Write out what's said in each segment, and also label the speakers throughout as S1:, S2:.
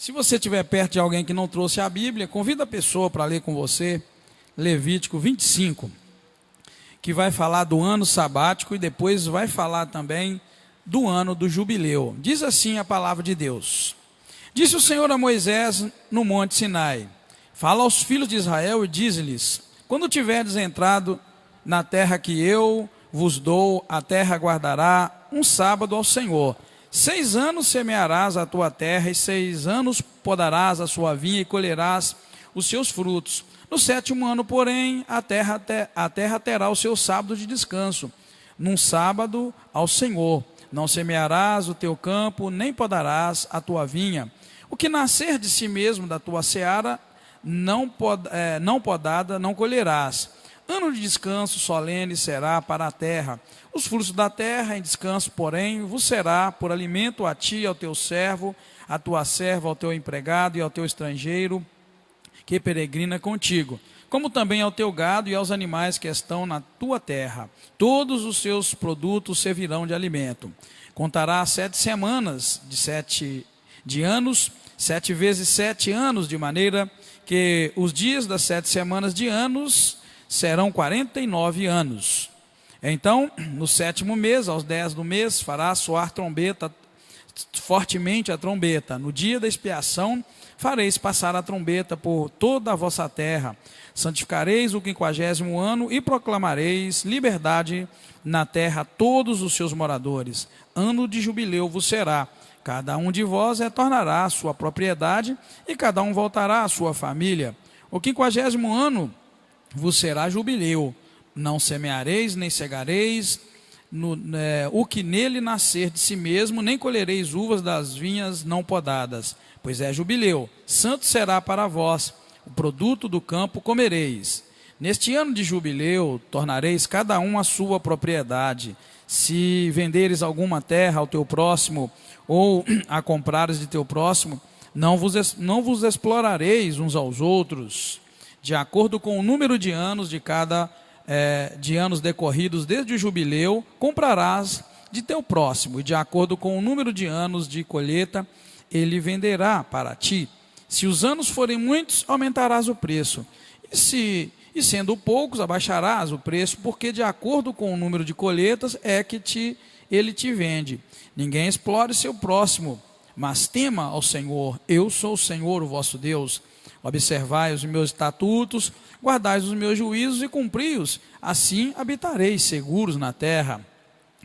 S1: Se você estiver perto de alguém que não trouxe a Bíblia, convida a pessoa para ler com você, Levítico 25, que vai falar do ano sabático e depois vai falar também do ano do jubileu. Diz assim a palavra de Deus: Disse o Senhor a Moisés no monte Sinai: Fala aos filhos de Israel e dize-lhes: Quando tiverdes entrado na terra que eu vos dou, a terra guardará um sábado ao Senhor. 6 anos semearás a tua terra, e 6 anos podarás a sua vinha e colherás os seus frutos. No 7º ano, porém, a terra terá o seu sábado de descanso, num sábado ao Senhor. Não semearás o teu campo, nem podarás a tua vinha. O que nascer de si mesmo da tua seara, não podada, não colherás. Ano de descanso solene será para a terra. Os frutos da terra em descanso, porém, vos será por alimento a ti, ao teu servo, à tua serva, ao teu empregado e ao teu estrangeiro que peregrina contigo, como também ao teu gado e aos animais que estão na tua terra. Todos os seus produtos servirão de alimento. Contará 7 semanas de anos, 7 vezes 7 anos, de maneira que os dias das 7 semanas de anos serão 49 anos. Então, no 7º mês, aos 10 do mês, fará soar fortemente a trombeta. No dia da expiação, fareis passar a trombeta por toda a vossa terra. Santificareis o 50º ano e proclamareis liberdade na terra a todos os seus moradores. Ano de jubileu vos será. Cada um de vós retornará à sua propriedade e cada um voltará à sua família. O 50º ano vos será jubileu. Não semeareis, nem cegareis o que nele nascer de si mesmo, nem colhereis uvas das vinhas não podadas, pois é jubileu. Santo será para vós, o produto do campo comereis. Neste ano de jubileu, tornareis cada um a sua propriedade. Se venderes alguma terra ao teu próximo, ou a comprares de teu próximo, não vos explorareis uns aos outros. De acordo com o número de anos de anos decorridos desde o jubileu, comprarás de teu próximo, e de acordo com o número de anos de colheita, ele venderá para ti. Se os anos forem muitos, aumentarás o preço, e sendo poucos, abaixarás o preço, porque de acordo com o número de colheitas é que ele te vende. Ninguém explore seu próximo, mas tema ao Senhor. Eu sou o Senhor, o vosso Deus. Observai os meus estatutos, guardai os meus juízos e cumpri-os, assim habitareis seguros na terra.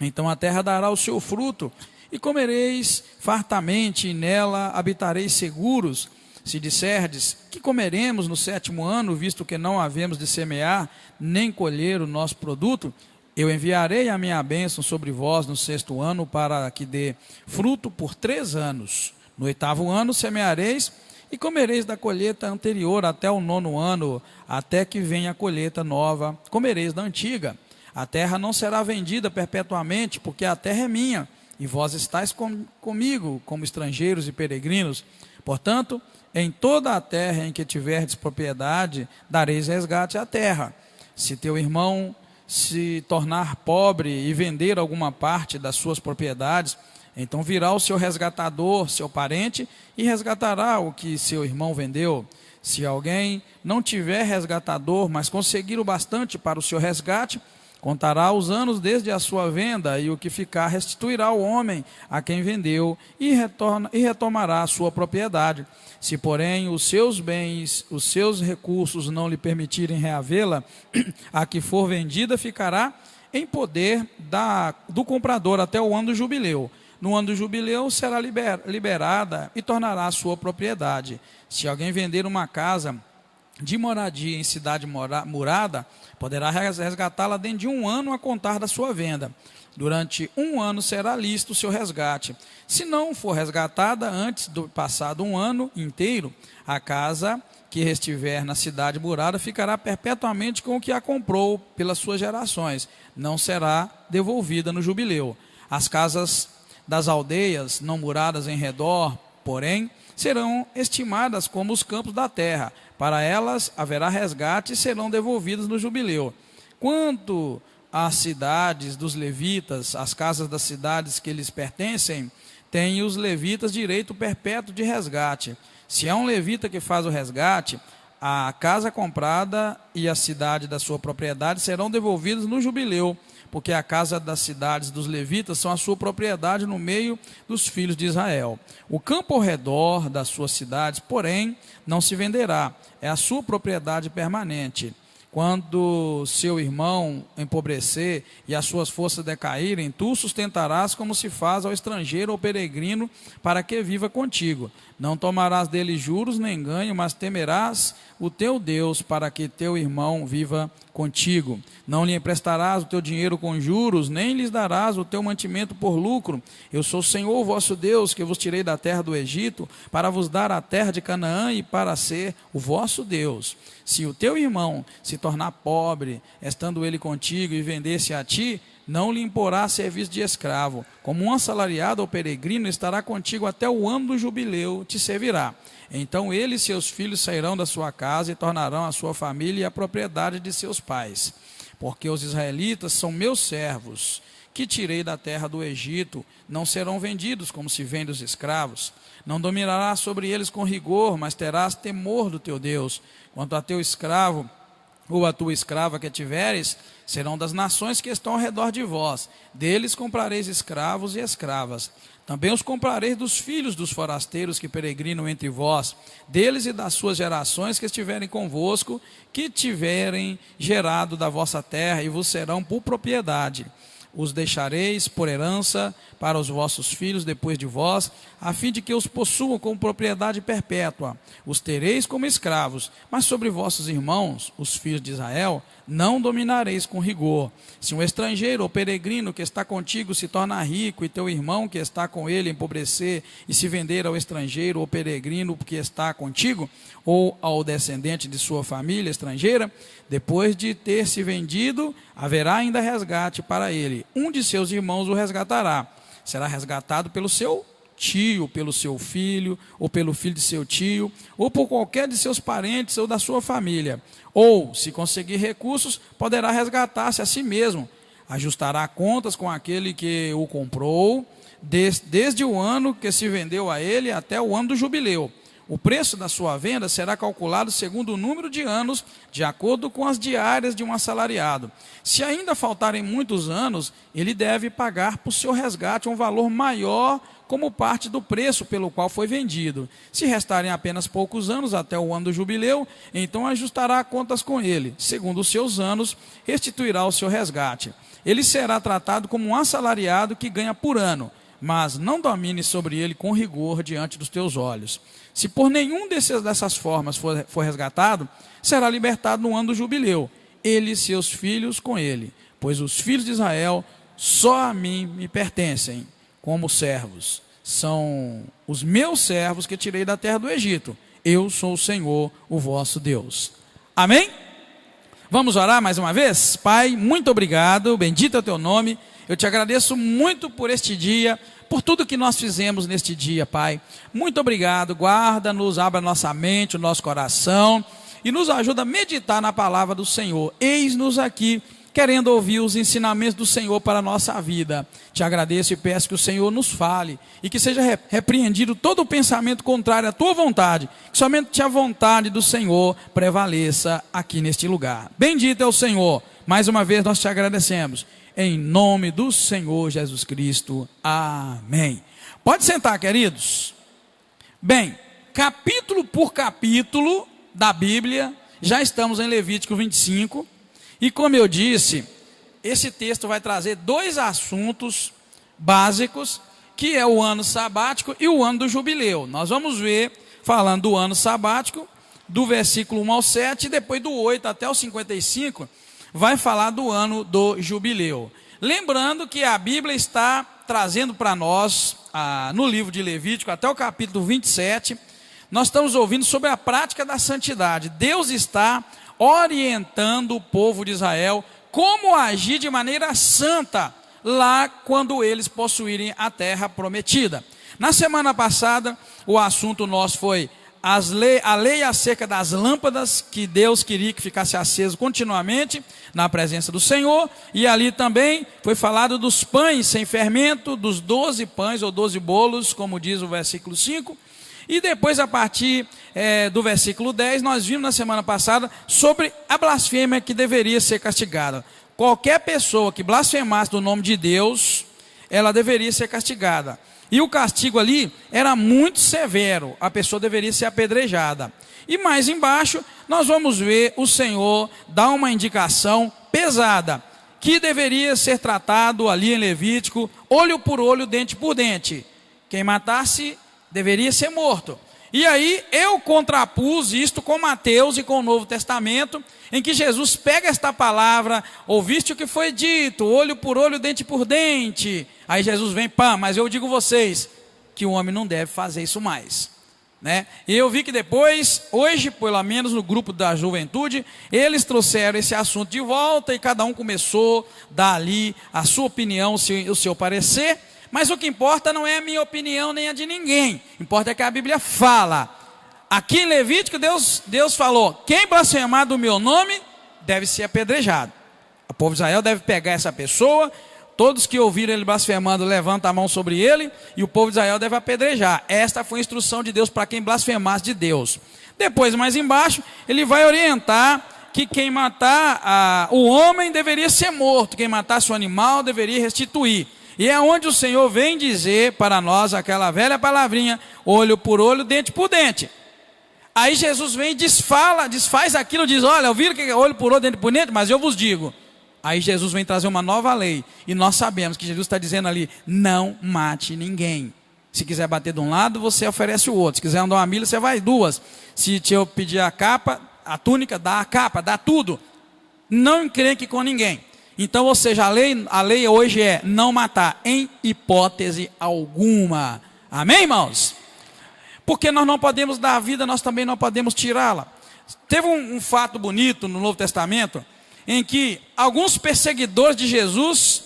S1: Então a terra dará o seu fruto, e comereis fartamente, e nela habitareis seguros. Se disserdes: que comeremos no 7º ano, visto que não havemos de semear, nem colher o nosso produto, eu enviarei a minha bênção sobre vós no 6º ano, para que dê fruto por 3 anos. No 8º ano semeareis, e comereis da colheita anterior até o 9º ano, até que venha a colheita nova, comereis da antiga. A terra não será vendida perpetuamente, porque a terra é minha, e vós estáis comigo como estrangeiros e peregrinos. Portanto, em toda a terra em que tiverdes propriedade, dareis resgate à terra. Se teu irmão se tornar pobre e vender alguma parte das suas propriedades, então virá o seu resgatador, seu parente, e resgatará o que seu irmão vendeu. Se alguém não tiver resgatador, mas conseguir o bastante para o seu resgate, contará os anos desde a sua venda, e o que ficar restituirá ao homem a quem vendeu, e retomará a sua propriedade. Se, porém, os seus bens, os seus recursos não lhe permitirem reavê-la, a que for vendida ficará em poder do comprador até o ano do jubileu. No ano do jubileu será liberada e tornará a sua propriedade. Se alguém vender uma casa de moradia em cidade murada, poderá resgatá-la dentro de 1 ano a contar da sua venda. Durante 1 ano será lícito o seu resgate. Se não for resgatada antes do passado 1 ano inteiro, a casa que estiver na cidade murada ficará perpetuamente com o que a comprou pelas suas gerações. Não será devolvida no jubileu. As casas das aldeias não muradas em redor, porém, serão estimadas como os campos da terra. Para elas haverá resgate e serão devolvidas no jubileu. Quanto às cidades dos levitas, as casas das cidades que lhes pertencem, têm os levitas direito perpétuo de resgate. Se é um levita que faz o resgate, a casa comprada e a cidade da sua propriedade serão devolvidos no jubileu, porque a casa das cidades dos levitas são a sua propriedade no meio dos filhos de Israel. O campo ao redor das suas cidades, porém, não se venderá, é a sua propriedade permanente. Quando seu irmão empobrecer e as suas forças decaírem, tu o sustentarás como se faz ao estrangeiro ou peregrino, para que viva contigo. Não tomarás dele juros nem ganho, mas temerás o teu Deus, para que teu irmão viva contigo. Não lhe emprestarás o teu dinheiro com juros, nem lhes darás o teu mantimento por lucro. Eu sou o Senhor vosso Deus, que vos tirei da terra do Egito, para vos dar a terra de Canaã e para ser o vosso Deus. Se o teu irmão se tornar pobre, estando ele contigo, e vender-se a ti, não lhe imporá serviço de escravo. Como um assalariado ou peregrino, estará contigo até o ano do jubileu, te servirá. Então ele e seus filhos sairão da sua casa e tornarão a sua família e a propriedade de seus pais. Porque os israelitas são meus servos, que tirei da terra do Egito, não serão vendidos como se vende os escravos. Não dominarás sobre eles com rigor, mas terás temor do teu Deus. Quanto a teu escravo ou a tua escrava que tiveres, serão das nações que estão ao redor de vós. Deles comprareis escravos e escravas. Também os comprareis dos filhos dos forasteiros que peregrinam entre vós, deles e das suas gerações que estiverem convosco, que tiverem gerado da vossa terra, e vos serão por propriedade. Os deixareis por herança para os vossos filhos depois de vós, a fim de que os possuam como propriedade perpétua. Os tereis como escravos, mas sobre vossos irmãos, os filhos de Israel, não dominareis com rigor. Se um estrangeiro ou peregrino que está contigo se torna rico, e teu irmão que está com ele empobrecer, e se vender ao estrangeiro ou peregrino que está contigo, ou ao descendente de sua família estrangeira, depois de ter se vendido, haverá ainda resgate para ele. Um de seus irmãos o resgatará. Será resgatado pelo seu tio, pelo seu filho, ou pelo filho de seu tio, ou por qualquer de seus parentes ou da sua família. Ou, se conseguir recursos, poderá resgatar-se a si mesmo. Ajustará contas com aquele que o comprou, desde o ano que se vendeu a ele até o ano do jubileu. O preço da sua venda será calculado segundo o número de anos, de acordo com as diárias de um assalariado. Se ainda faltarem muitos anos, ele deve pagar por seu resgate um valor maior como parte do preço pelo qual foi vendido. Se restarem apenas poucos anos até o ano do jubileu, então ajustará contas com ele. Segundo os seus anos, restituirá o seu resgate. Ele será tratado como um assalariado que ganha por ano, mas não domine sobre ele com rigor diante dos teus olhos. Se por nenhum dessas formas for resgatado, será libertado no ano do jubileu, ele e seus filhos com ele. Pois os filhos de Israel só a mim me pertencem como servos. São os meus servos que tirei da terra do Egito. Eu sou o Senhor, o vosso Deus. Amém? Vamos orar mais uma vez? Pai, muito obrigado, bendito é o teu nome. Eu te agradeço muito por este dia, por tudo que nós fizemos neste dia, Pai. Muito obrigado, guarda-nos, abra nossa mente, o nosso coração e nos ajuda a meditar na palavra do Senhor. Eis-nos aqui, querendo ouvir os ensinamentos do Senhor para a nossa vida. Te agradeço e peço que o Senhor nos fale e que seja repreendido todo o pensamento contrário à tua vontade, que somente a vontade do Senhor prevaleça aqui neste lugar. Bendito é o Senhor. Mais uma vez nós te agradecemos. Em nome do Senhor Jesus Cristo. Amém. Pode sentar, queridos. Bem, capítulo por capítulo da Bíblia, já estamos em Levítico 25. E como eu disse, esse texto vai trazer dois assuntos básicos, que é o ano sabático e o ano do jubileu. Nós vamos ver, falando do ano sabático, do versículo 1 ao 7, e depois do 8 até o 55, vai falar do ano do jubileu. Lembrando que a Bíblia está trazendo para nós, no livro de Levítico, até o capítulo 27, nós estamos ouvindo sobre a prática da santidade. Deus está orientando o povo de Israel como agir de maneira santa lá quando eles possuírem a terra prometida. Na semana passada, o assunto nosso foi a lei acerca das lâmpadas, que Deus queria que ficasse aceso continuamente na presença do Senhor, e ali também foi falado dos pães sem fermento, dos 12 pães ou 12 bolos, como diz o versículo 5, e depois a partir do versículo 10, nós vimos na semana passada sobre a blasfêmia que deveria ser castigada. Qualquer pessoa que blasfemasse do nome de Deus, ela deveria ser castigada. E o castigo ali era muito severo, a pessoa deveria ser apedrejada. E mais embaixo, nós vamos ver o Senhor dar uma indicação pesada, que deveria ser tratado ali em Levítico, olho por olho, dente por dente. Quem matasse deveria ser morto. E aí eu contrapus isto com Mateus e com o Novo Testamento, em que Jesus pega esta palavra, ouviste o que foi dito, olho por olho, dente por dente. Aí Jesus vem, pá, mas eu digo vocês, que o homem não deve fazer isso mais. Né? E eu vi que depois, hoje, pelo menos no grupo da juventude, eles trouxeram esse assunto de volta e cada um começou a dar ali a sua opinião, o seu parecer. Mas o que importa não é a minha opinião nem a de ninguém. Importa é que a Bíblia fala. Aqui em Levítico, Deus falou, quem blasfemar do meu nome deve ser apedrejado. O povo de Israel deve pegar essa pessoa, todos que ouviram ele blasfemando, levantam a mão sobre ele, e o povo de Israel deve apedrejar. Esta foi a instrução de Deus para quem blasfemasse de Deus. Depois, mais embaixo, ele vai orientar que quem matar o homem deveria ser morto, quem matasse o animal deveria restituir. E é onde o Senhor vem dizer para nós aquela velha palavrinha, olho por olho, dente por dente. Aí Jesus vem e desfaz aquilo, diz, olha, ouviram que é olho por olho, dente por dente, mas eu vos digo. Aí Jesus vem trazer uma nova lei, e nós sabemos que Jesus está dizendo ali, não mate ninguém. Se quiser bater de um lado, você oferece o outro. Se quiser andar uma milha, você vai duas. Se eu pedir a capa, a túnica, dá a capa, dá tudo. Não encrenque com ninguém. Então, ou seja, a lei hoje é não matar, em hipótese alguma. Amém, irmãos? Porque nós não podemos dar a vida, nós também não podemos tirá-la. Teve um fato bonito no Novo Testamento, em que alguns perseguidores de Jesus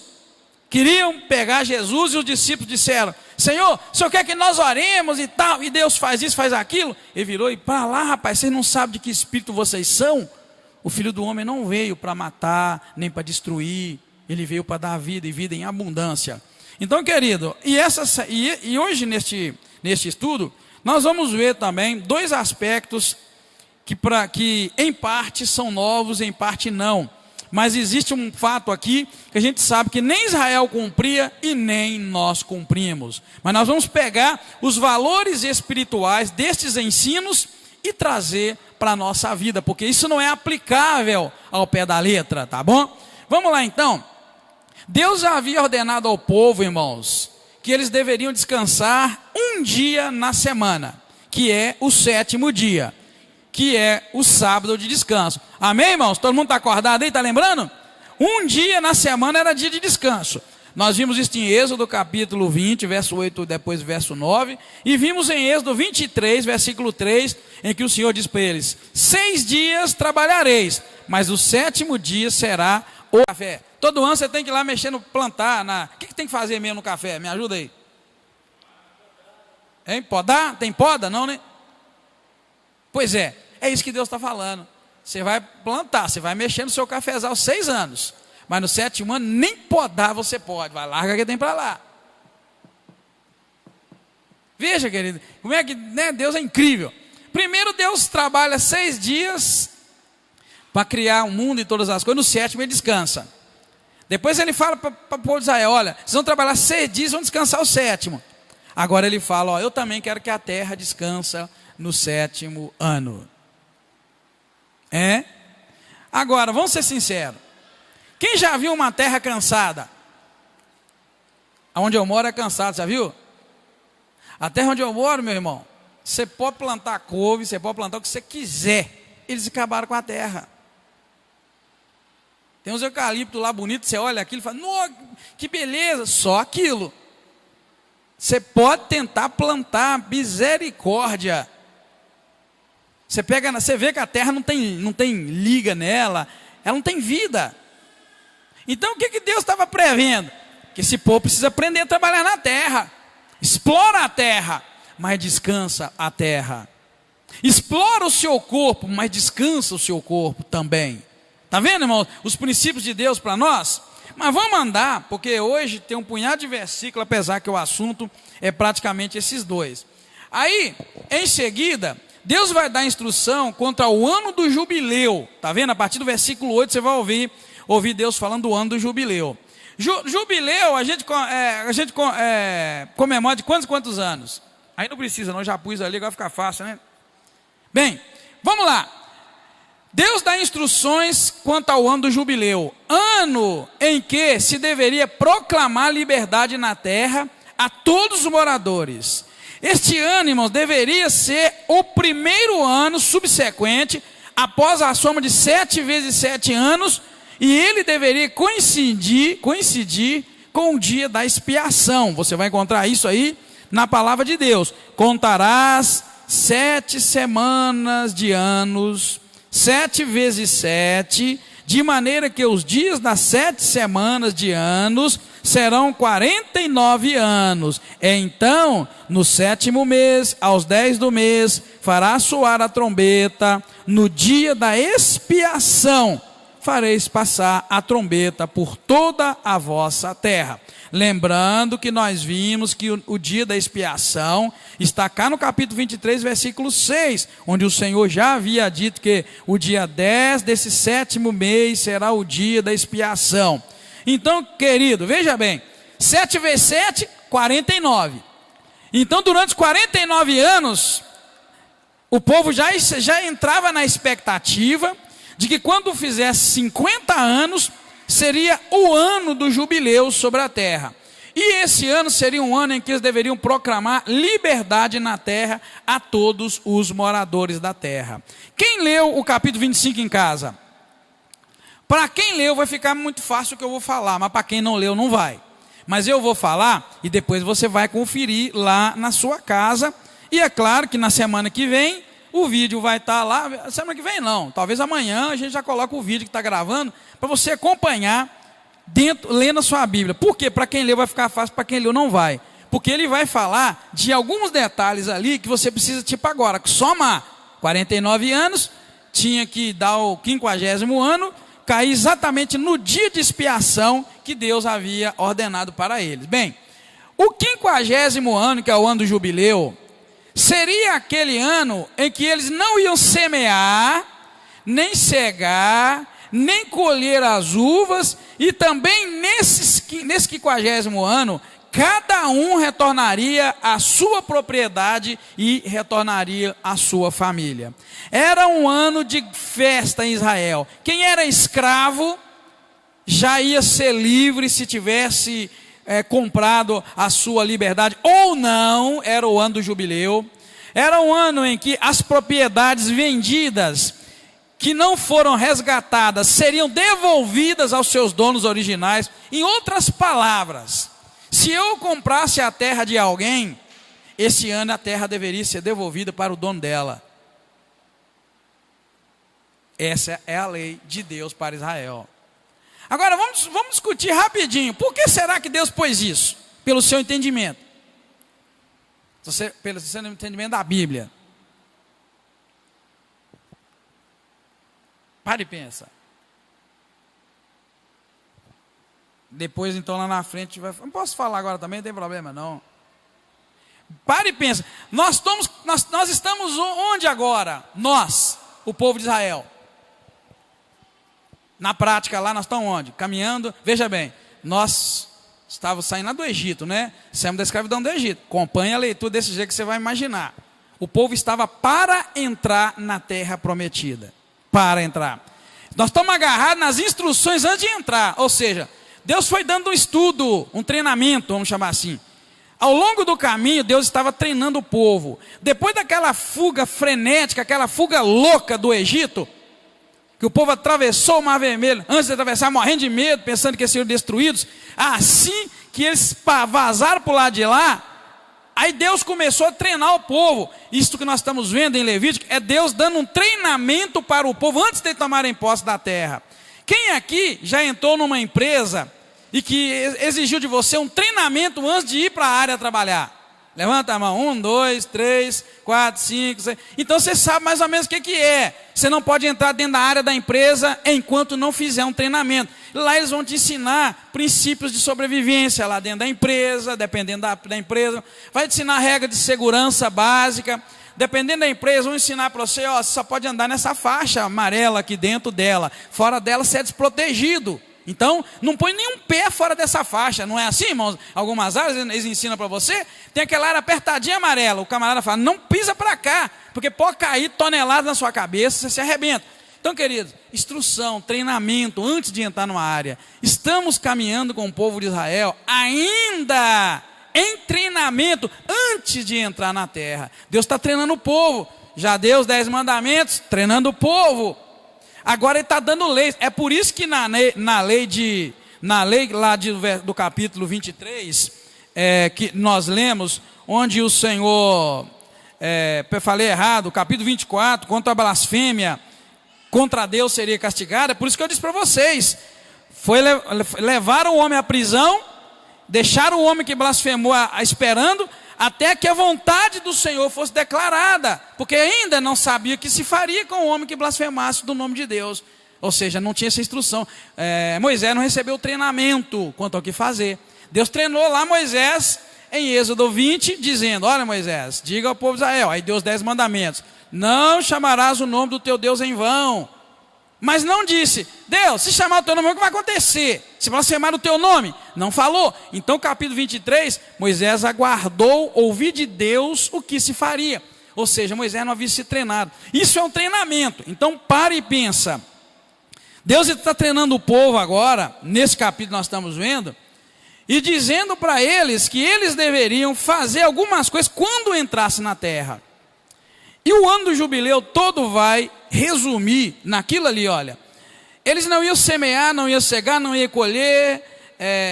S1: queriam pegar Jesus, e os discípulos disseram, Senhor, o Senhor quer que nós oremos e tal, e Deus faz isso, faz aquilo. Ele virou e para lá, rapaz, vocês não sabem de que espírito vocês são? O Filho do Homem não veio para matar, nem para destruir, ele veio para dar vida e vida em abundância. Então, querido, e hoje neste estudo, nós vamos ver também dois aspectos que em parte são novos, em parte não. Mas existe um fato aqui que a gente sabe que nem Israel cumpria e nem nós cumprimos. Mas nós vamos pegar os valores espirituais destes ensinos e trazer para a nossa vida, porque isso não é aplicável ao pé da letra, tá bom? Vamos lá então. Deus já havia ordenado ao povo, irmãos, que eles deveriam descansar um dia na semana, que é o 7º dia, que é o sábado de descanso. Amém, irmãos? Todo mundo está acordado aí, está lembrando? Um dia na semana era dia de descanso. Nós vimos isso em Êxodo capítulo 20, verso 8, depois verso 9. E vimos em Êxodo 23, versículo 3, em que o Senhor diz para eles, 6 dias trabalhareis, mas o 7º dia será o café. Todo ano você tem que ir lá mexer no plantar. O que tem que fazer mesmo no café? Me ajuda aí. Hein? Podar? Tem poda? Não, né? Pois é isso que Deus está falando. Você vai plantar, você vai mexer no seu cafezal 6 anos. Mas no 7º ano, nem podar você pode. Vai, larga que tem para lá. Veja, querido, como é que Deus é incrível. Primeiro, Deus trabalha 6 dias para criar o mundo e todas as coisas. No 7º ele descansa. Depois ele fala para o povo de Israel, olha, vocês vão trabalhar 6 dias, vão descansar o 7º. Agora ele fala, ó, eu também quero que a terra descansa no 7º ano. Agora, vamos ser sinceros. Quem já viu uma terra cansada? Onde eu moro é cansado, já viu? A terra onde eu moro, meu irmão, você pode plantar couve, você pode plantar o que você quiser. Eles acabaram com a terra. Tem uns eucaliptos lá bonitos, você olha aquilo e fala, nossa, que beleza, só aquilo. Você pode tentar plantar, misericórdia. Você vê que a terra não tem liga nela, ela não tem vida. Então o que Deus estava prevendo? Que esse povo precisa aprender a trabalhar na terra, explora a terra, mas descansa a terra. Explora o seu corpo, mas descansa o seu corpo também. Está vendo, irmão? Os princípios de Deus para nós. Mas vamos andar, porque hoje tem um punhado de versículos, apesar que o assunto é praticamente esses dois. Aí, em seguida, Deus vai dar instrução quanto ao ano do jubileu. Está vendo? A partir do versículo 8 você vai ouvir Deus falando do ano do jubileu. Jubileu, a gente comemora de quantos anos? Aí não precisa não, já pus ali, agora fica fácil, né? Bem, vamos lá. Deus dá instruções quanto ao ano do jubileu. Ano em que se deveria proclamar liberdade na terra a todos os moradores. Este ano, irmãos, deveria ser o primeiro ano subsequente, após a soma de 7 vezes 7 anos, e ele deveria coincidir com o dia da expiação. Você vai encontrar isso aí na palavra de Deus. Contarás 7 semanas de anos, 7 vezes 7, de maneira que os dias das 7 semanas de anos serão 49 anos. Então, no 7º mês, aos 10 do mês, fará soar a trombeta. No dia da expiação, fareis passar a trombeta por toda a vossa terra. Lembrando que nós vimos que o dia da expiação está cá no capítulo 23, versículo 6, onde o Senhor já havia dito que o dia 10 desse 7º mês será o dia da expiação. Então, querido, veja bem, 7 vezes 7, 49. Então, durante os 49 anos, o povo já entrava na expectativa de que quando fizesse 50 anos, seria o ano do jubileu sobre a terra. E esse ano seria um ano em que eles deveriam proclamar liberdade na terra a todos os moradores da terra. Quem leu o capítulo 25 em casa? Para quem leu vai ficar muito fácil o que eu vou falar, mas para quem não leu não vai. Mas eu vou falar e depois você vai conferir lá na sua casa. E é claro que na semana que vem o vídeo vai estar lá. Semana que vem não, talvez amanhã a gente já coloca o vídeo que está gravando para você acompanhar lendo a sua Bíblia. Por quê? Para quem leu vai ficar fácil, para quem leu não vai. Porque ele vai falar de alguns detalhes ali que você precisa, tipo agora, somar 49 anos, tinha que dar o 50º ano, cair exatamente no dia de expiação que Deus havia ordenado para eles. Bem, o 50º ano, que é o ano do jubileu, seria aquele ano em que eles não iam semear, nem cegar, nem colher as uvas, e também nesse 50º ano, cada um retornaria à sua propriedade e retornaria à sua família. Era um ano de festa em Israel. Quem era escravo já ia ser livre se tivesse comprado a sua liberdade, ou não. Era o ano do jubileu. Era um ano em que as propriedades vendidas, que não foram resgatadas, seriam devolvidas aos seus donos originais. Em outras palavras, se eu comprasse a terra de alguém, esse ano a terra deveria ser devolvida para o dono dela. Essa é a lei de Deus para Israel. Agora vamos discutir rapidinho. Por que será que Deus pôs isso? Pelo seu entendimento. Pelo seu entendimento da Bíblia. Para e pensa. Depois então lá na frente não posso falar agora também, não tem problema não. Para e pensa. Nós estamos onde agora? Nós, o povo de Israel. Na prática lá nós estamos onde? Caminhando. Veja bem, nós estávamos saindo lá do Egito, né? Saímos da escravidão do Egito. Acompanhe a leitura desse jeito que você vai imaginar. O povo estava para entrar na terra prometida. Para entrar. Nós estamos agarrados nas instruções antes de entrar. Ou seja, Deus foi dando um estudo, um treinamento, vamos chamar assim. Ao longo do caminho, Deus estava treinando o povo. Depois daquela fuga frenética, aquela fuga louca do Egito, que o povo atravessou o Mar Vermelho, antes de atravessar, morrendo de medo, pensando que iam ser destruídos. Assim que eles vazaram para o lado de lá, aí Deus começou a treinar o povo. Isso que nós estamos vendo em Levítico é Deus dando um treinamento para o povo antes de tomarem posse da terra. Quem aqui já entrou numa empresa e que exigiu de você um treinamento antes de ir para a área trabalhar? Levanta a mão. 1, 2, 3, 4, 5, 6. Então você sabe mais ou menos o que é. Você não pode entrar dentro da área da empresa enquanto não fizer um treinamento. Lá eles vão te ensinar princípios de sobrevivência lá dentro da empresa, dependendo da empresa. Vai te ensinar regra de segurança básica. Dependendo da empresa, vão ensinar para você, ó, você só pode andar nessa faixa amarela aqui dentro dela. Fora dela você é desprotegido. Então, não põe nenhum pé fora dessa faixa. Não é assim, irmãos? Algumas áreas eles ensinam para você. Tem aquela área apertadinha amarela. O camarada fala, não pisa para cá, porque pode cair toneladas na sua cabeça, você se arrebenta. Então, queridos, instrução, treinamento, antes de entrar numa área. Estamos caminhando com o povo de Israel, ainda em treinamento, antes de entrar na terra. Deus está treinando o povo. Já deu os 10 mandamentos, treinando o povo. Agora ele está dando leis. É por isso que na lei lá do capítulo 23, que nós lemos, onde o Senhor, falei errado, capítulo 24, contra a blasfêmia, contra Deus seria castigada. É por isso que eu disse para vocês, levaram o homem à prisão, deixaram o homem que blasfemou esperando, até que a vontade do Senhor fosse declarada, porque ainda não sabia o que se faria com o homem que blasfemasse do nome de Deus. Ou seja, não tinha essa instrução. Moisés não recebeu treinamento quanto ao que fazer. Deus treinou lá Moisés em Êxodo 20, dizendo, olha Moisés, diga ao povo de Israel, aí deu os 10 mandamentos, não chamarás o nome do teu Deus em vão. Mas não disse, Deus, se chamar o teu nome, o que vai acontecer? Se blasfemar o teu nome? Não falou. Então, capítulo 23, Moisés aguardou ouvir de Deus o que se faria. Ou seja, Moisés não havia se treinado. Isso é um treinamento. Então, para e pensa. Deus está treinando o povo agora, nesse capítulo nós estamos vendo, e dizendo para eles que eles deveriam fazer algumas coisas quando entrasse na terra. E o ano do jubileu todo vai resumir naquilo ali, olha. Eles não iam semear, não iam cegar, não iam colher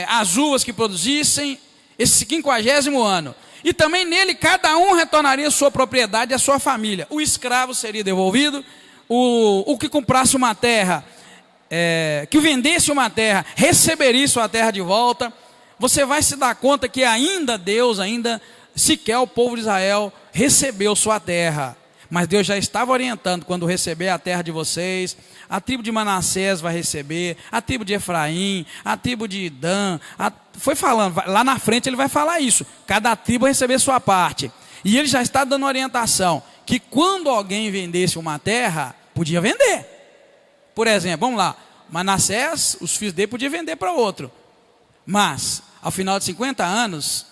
S1: as uvas que produzissem, esse 50º ano. E também nele cada um retornaria a sua propriedade e a sua família. O escravo seria devolvido, o que comprasse uma terra, que vendesse uma terra, receberia sua terra de volta. Você vai se dar conta que Deus sequer o povo de Israel recebeu sua terra. Mas Deus já estava orientando, quando receber a terra de vocês, a tribo de Manassés vai receber, a tribo de Efraim, a tribo de Dan, foi falando, lá na frente ele vai falar isso, cada tribo vai receber sua parte. E ele já está dando orientação, que quando alguém vendesse uma terra, podia vender. Por exemplo, vamos lá, Manassés, os filhos dele podiam vender para outro. Mas, ao final de 50 anos,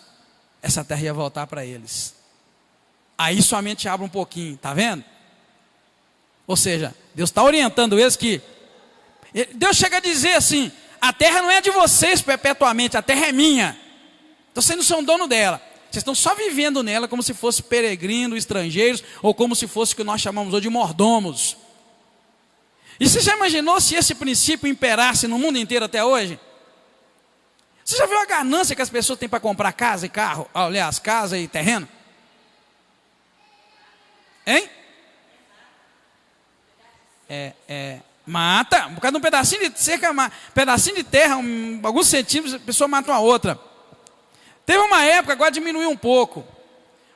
S1: essa terra ia voltar para eles. Aí sua mente abre um pouquinho, está vendo? Ou seja, Deus está orientando eles que... Deus chega a dizer assim, a terra não é de vocês perpetuamente, a terra é minha. Então vocês não são dono dela. Vocês estão só vivendo nela como se fossem peregrinos, estrangeiros, ou como se fosse o que nós chamamos hoje de mordomos. E você já imaginou se esse princípio imperasse no mundo inteiro até hoje? Você já viu a ganância que as pessoas têm para comprar casa e carro? Aliás, casa e terreno? Hein? Mata, por causa de um pedacinho de cerca, pedacinho de terra, alguns centímetros, a pessoa mata uma outra. Teve uma época, agora diminuiu um pouco,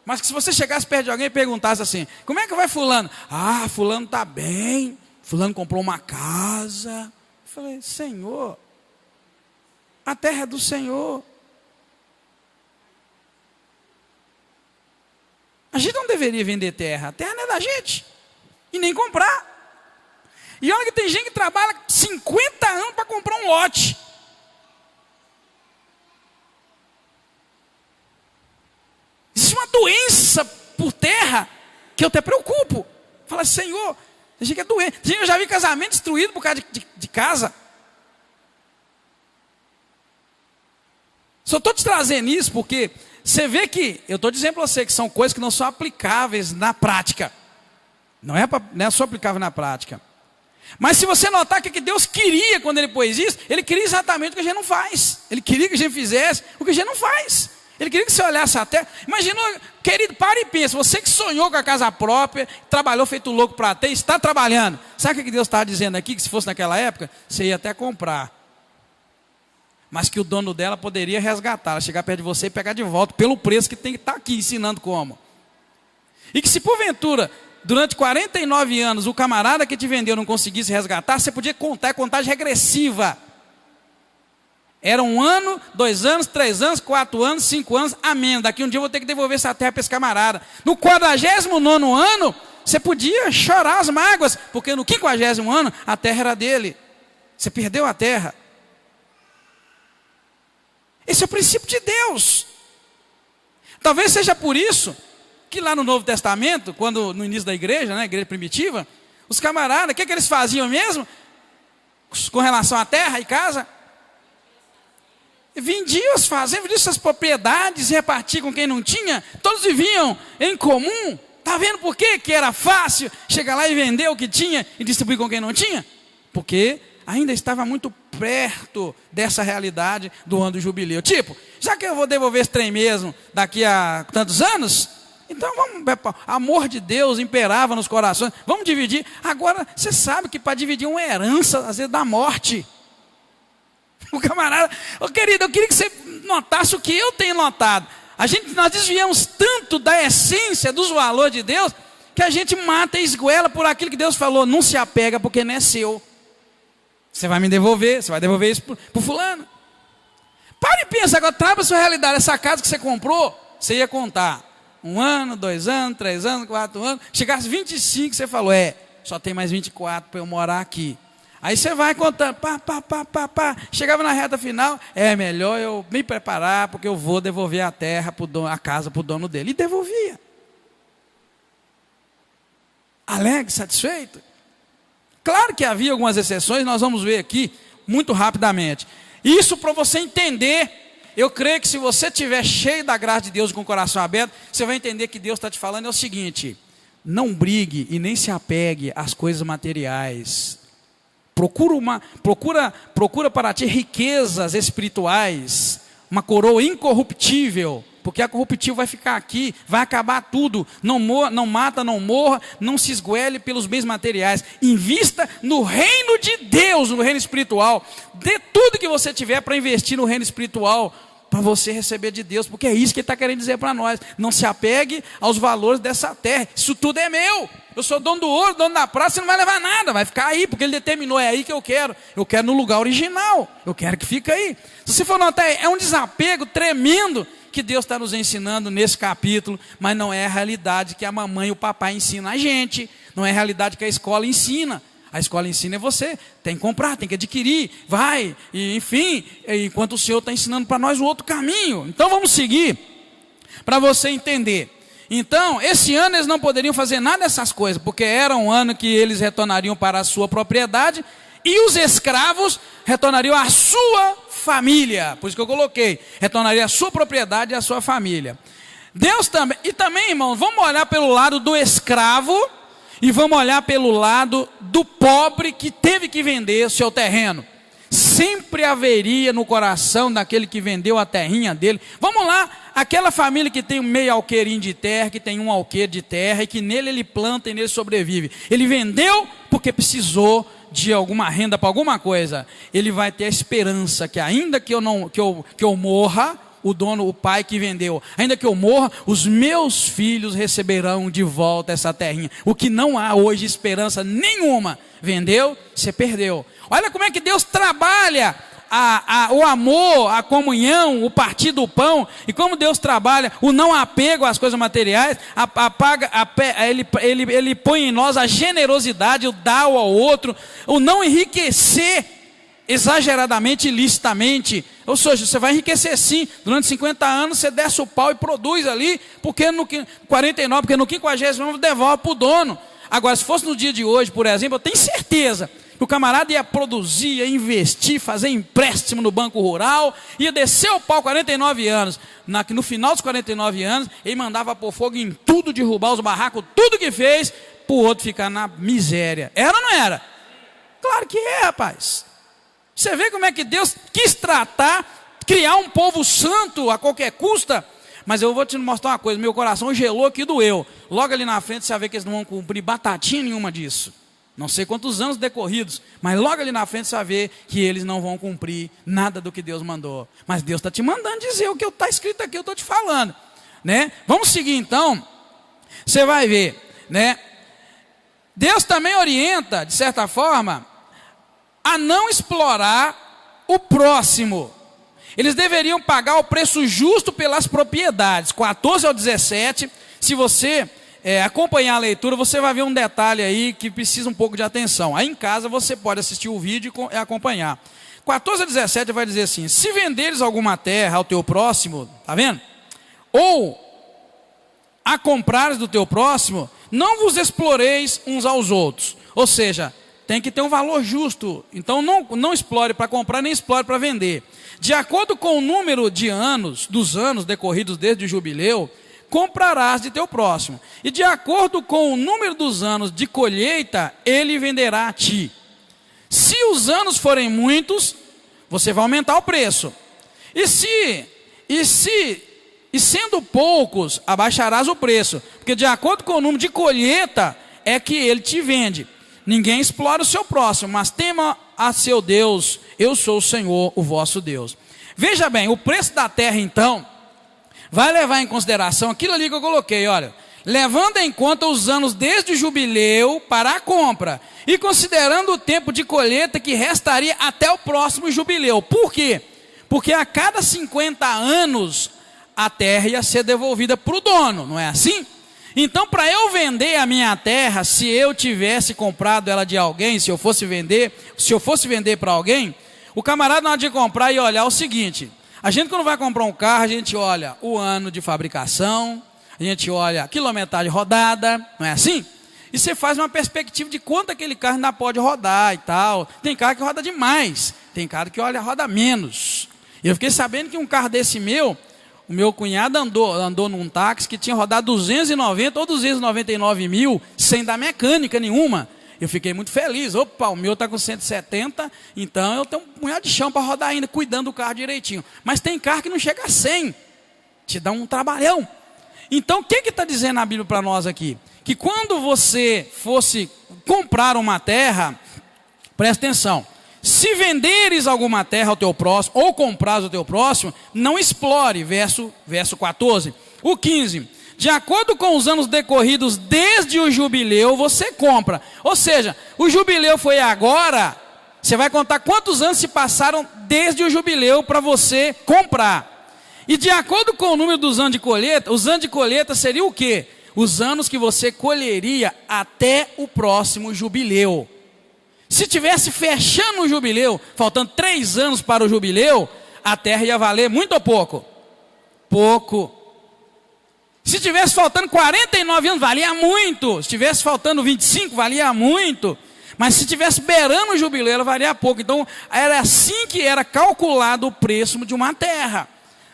S1: mas que se você chegasse perto de alguém e perguntasse assim, como é que vai fulano? Ah, fulano está bem, fulano comprou uma casa. Eu falei, Senhor, a terra é do Senhor. A gente não deveria vender terra. A terra não é da gente. E nem comprar. E olha que tem gente que trabalha 50 anos para comprar um lote. Existe uma doença por terra que eu até preocupo. Fala, Senhor, tem gente que é doente. Eu já vi casamento destruído por causa de casa. Só estou te trazendo isso porque você vê que, eu estou dizendo para você que são coisas que não são aplicáveis na prática. Não é só aplicável na prática. Mas se você notar o que Deus queria quando Ele pôs isso, Ele queria exatamente o que a gente não faz. Ele queria que a gente fizesse o que a gente não faz. Ele queria que você olhasse a terra. Imagina, querido, para e pensa. Você que sonhou com a casa própria, trabalhou feito louco para ter, está trabalhando. Sabe o que Deus está dizendo aqui? Que se fosse naquela época, você ia até comprar. mas que o dono dela poderia resgatá-la, chegar perto de você e pegar de volta, pelo preço que tem que estar aqui ensinando como. E que se porventura, durante 49 anos, o camarada que te vendeu não conseguisse resgatar, você podia contar, é contagem regressiva. Era 1 ano, 2 anos, 3 anos, 4 anos, 5 anos, amém. Daqui um dia eu vou ter que devolver essa terra para esse camarada. No 49º ano, você podia chorar as mágoas, porque no 50º ano, a terra era dele. Você perdeu a terra. Esse é o princípio de Deus. Talvez seja por isso que lá no Novo Testamento, quando no início da igreja, né, igreja primitiva, os camaradas, o que eles faziam mesmo? Com relação à terra e casa? Vendiam as fazendas, vendiam suas propriedades, repartiam com quem não tinha. Todos viviam em comum. Está vendo por quê? Que era fácil chegar lá e vender o que tinha e distribuir com quem não tinha? Porque ainda estava muito perto dessa realidade do ano do jubileu. Tipo, já que eu vou devolver esse trem mesmo daqui a tantos anos, então vamos, amor de Deus imperava nos corações, vamos dividir. Agora, você sabe que para dividir uma herança, às vezes dá morte. O camarada, querido, eu queria que você notasse o que eu tenho notado. Nós desviamos tanto da essência, dos valores de Deus, que a gente mata e esguela por aquilo que Deus falou. Não se apega porque não é seu. Você vai me devolver, você vai devolver isso para o fulano. Pare e pensa agora, traga a sua realidade. Essa casa que você comprou, você ia contar 1 ano, 2 anos, 3 anos, 4 anos. Chegasse 25, você falou, só tem mais 24 para eu morar aqui. Aí você vai contando, chegava na reta final, melhor eu me preparar, porque eu vou devolver a terra, a casa para o dono dele. E devolvia. Alegre, satisfeito. Claro que havia algumas exceções, nós vamos ver aqui, muito rapidamente. Isso para você entender, eu creio que se você estiver cheio da graça de Deus, com o coração aberto, você vai entender que Deus está te falando é o seguinte: não brigue e nem se apegue às coisas materiais. Procura para ti riquezas espirituais, uma coroa incorruptível, porque a corruptível vai ficar aqui, vai acabar tudo. Não mata, não morra, não se esguele pelos bens materiais. Invista no reino de Deus, no reino espiritual. Dê tudo que você tiver para investir no reino espiritual, para você receber de Deus, porque é isso que Ele está querendo dizer para nós. Não se apegue aos valores dessa terra. Isso tudo é meu. Eu sou dono do ouro, dono da prata, você não vai levar nada, vai ficar aí, porque Ele determinou, é aí que eu quero. Eu quero no lugar original, eu quero que fique aí. Se você for notar, é um desapego tremendo que Deus está nos ensinando nesse capítulo, mas não é a realidade que a mamãe e o papai ensinam a gente, não é a realidade que a escola ensina. A escola ensina é você, tem que comprar, tem que adquirir, vai, e, enfim, enquanto o Senhor está ensinando para nós o outro caminho. Então vamos seguir, para você entender. Então, esse ano eles não poderiam fazer nada dessas coisas, porque era um ano que eles retornariam para a sua propriedade, e os escravos retornariam à sua família. Por isso que eu coloquei, retornaria à sua propriedade e à sua família. Deus também, e também, irmãos, vamos olhar pelo lado do escravo, e vamos olhar pelo lado do pobre que teve que vender o seu terreno. Sempre haveria no coração daquele que vendeu a terrinha dele. Vamos lá, aquela família que tem um meio alqueirinho de terra, que tem um alqueire de terra, e que nele ele planta e nele sobrevive. Ele vendeu porque precisou de alguma renda para alguma coisa. Ele vai ter a esperança que ainda que eu morra, o pai que vendeu, ainda que eu morra, os meus filhos receberão de volta essa terrinha. O que não há hoje esperança nenhuma. Vendeu, você perdeu. Olha como é que Deus trabalha o amor, a comunhão, o partir do pão, e como Deus trabalha o não apego às coisas materiais. Ele põe em nós a generosidade, o dar ao outro, o não enriquecer exageradamente, ilicitamente. Ou seja, você vai enriquecer sim, durante 50 anos você desce o pau e produz ali, porque no 49, porque no 50º devolve para o dono. Agora, se fosse no dia de hoje, por exemplo, eu tenho certeza que o camarada ia produzir, ia investir, fazer empréstimo no Banco Rural, ia descer o pau 49 anos. No final dos 49 anos, ele mandava pôr fogo em tudo, derrubar os barracos, tudo que fez, para o outro ficar na miséria. Era ou não era? Claro que é, rapaz. Você vê como é que Deus quis tratar, criar um povo santo a qualquer custa. Mas eu vou te mostrar uma coisa, meu coração gelou que doeu. Logo ali na frente você vai ver que eles não vão cumprir batatinha nenhuma disso. Não sei quantos anos decorridos, mas logo ali na frente você vai ver que eles não vão cumprir nada do que Deus mandou. Mas Deus está te mandando dizer o que está escrito aqui, eu estou te falando, né? Vamos seguir então, você vai ver, né? Deus também orienta, de certa forma, a não explorar o próximo. Eles deveriam pagar o preço justo pelas propriedades. 14 ao 17, se você acompanhar a leitura, você vai ver um detalhe aí que precisa um pouco de atenção. Aí em casa você pode assistir o vídeo e acompanhar. 14 a 17 vai dizer assim: se venderes alguma terra ao teu próximo, tá vendo? Ou a comprares do teu próximo, não vos exploreis uns aos outros. Ou seja, tem que ter um valor justo. Então não explore para comprar, nem explore para vender. De acordo com o número de anos, dos anos decorridos desde o jubileu, comprarás de teu próximo. E de acordo com o número dos anos de colheita, ele venderá a ti. Se os anos forem muitos, você vai aumentar o preço. E sendo poucos, abaixarás o preço. Porque de acordo com o número de colheita, é que ele te vende. Ninguém explora o seu próximo, mas tema a seu Deus. Eu sou o Senhor, o vosso Deus. Veja bem, o preço da terra então vai levar em consideração aquilo ali que eu coloquei, olha, levando em conta os anos desde o jubileu para a compra e considerando o tempo de colheita que restaria até o próximo jubileu. Por quê? Porque a cada 50 anos a terra ia ser devolvida para o dono, não é assim? Então, para eu vender a minha terra, se eu tivesse comprado ela de alguém, se eu fosse vender para alguém, o camarada na hora de comprar ia olhar o seguinte: a gente quando vai comprar um carro, a gente olha o ano de fabricação, a gente olha a quilometragem rodada, não é assim? E você faz uma perspectiva de quanto aquele carro ainda pode rodar e tal. Tem carro que roda demais, tem carro que roda menos. E eu fiquei sabendo que um carro desse o meu cunhado andou num táxi que tinha rodado 290 ou 299 mil, sem dar mecânica nenhuma. Eu fiquei muito feliz. Opa, o meu está com 170, então eu tenho um punhado de chão para rodar ainda, cuidando do carro direitinho. Mas tem carro que não chega a 100, te dá um trabalhão. Então, o que está dizendo a Bíblia para nós aqui? Que quando você fosse comprar uma terra, presta atenção, se venderes alguma terra ao teu próximo, ou comprares ao teu próximo, não explore, verso 14. O 15, de acordo com os anos decorridos desde o jubileu, você compra. Ou seja, o jubileu foi agora, você vai contar quantos anos se passaram desde o jubileu para você comprar. E de acordo com o número dos anos de colheita, os anos de colheita seriam o quê? Os anos que você colheria até o próximo jubileu. Se tivesse fechando o jubileu, faltando 3 anos para o jubileu, a terra ia valer muito ou pouco? Pouco. Se tivesse faltando 49 anos, valia muito. Se tivesse faltando 25, valia muito. Mas se tivesse beirando o jubileu, ela valia pouco. Então, era assim que era calculado o preço de uma terra.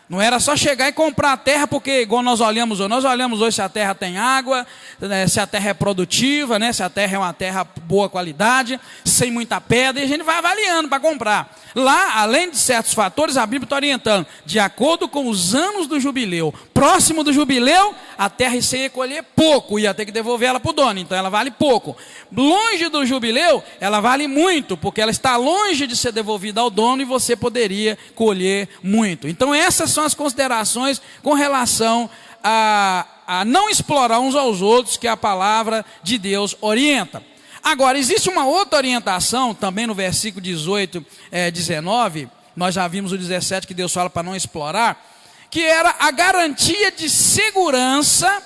S1: Não era só chegar e comprar a terra, porque igual nós olhamos hoje se a terra tem água, né, se a terra é produtiva, né, se a terra é uma terra boa qualidade, sem muita pedra, e a gente vai avaliando para comprar. Lá, além de certos fatores, a Bíblia está orientando, de acordo com os anos do jubileu. Próximo do jubileu, a terra ia colher pouco, ia ter que devolver ela para o dono, então ela vale pouco. Longe do jubileu, ela vale muito, porque ela está longe de ser devolvida ao dono e você poderia colher muito. Então essas são as considerações com relação a não explorar uns aos outros, que a palavra de Deus orienta. Agora, existe uma outra orientação, também no versículo 18, 19, nós já vimos o 17 que Deus fala para não explorar, que era a garantia de segurança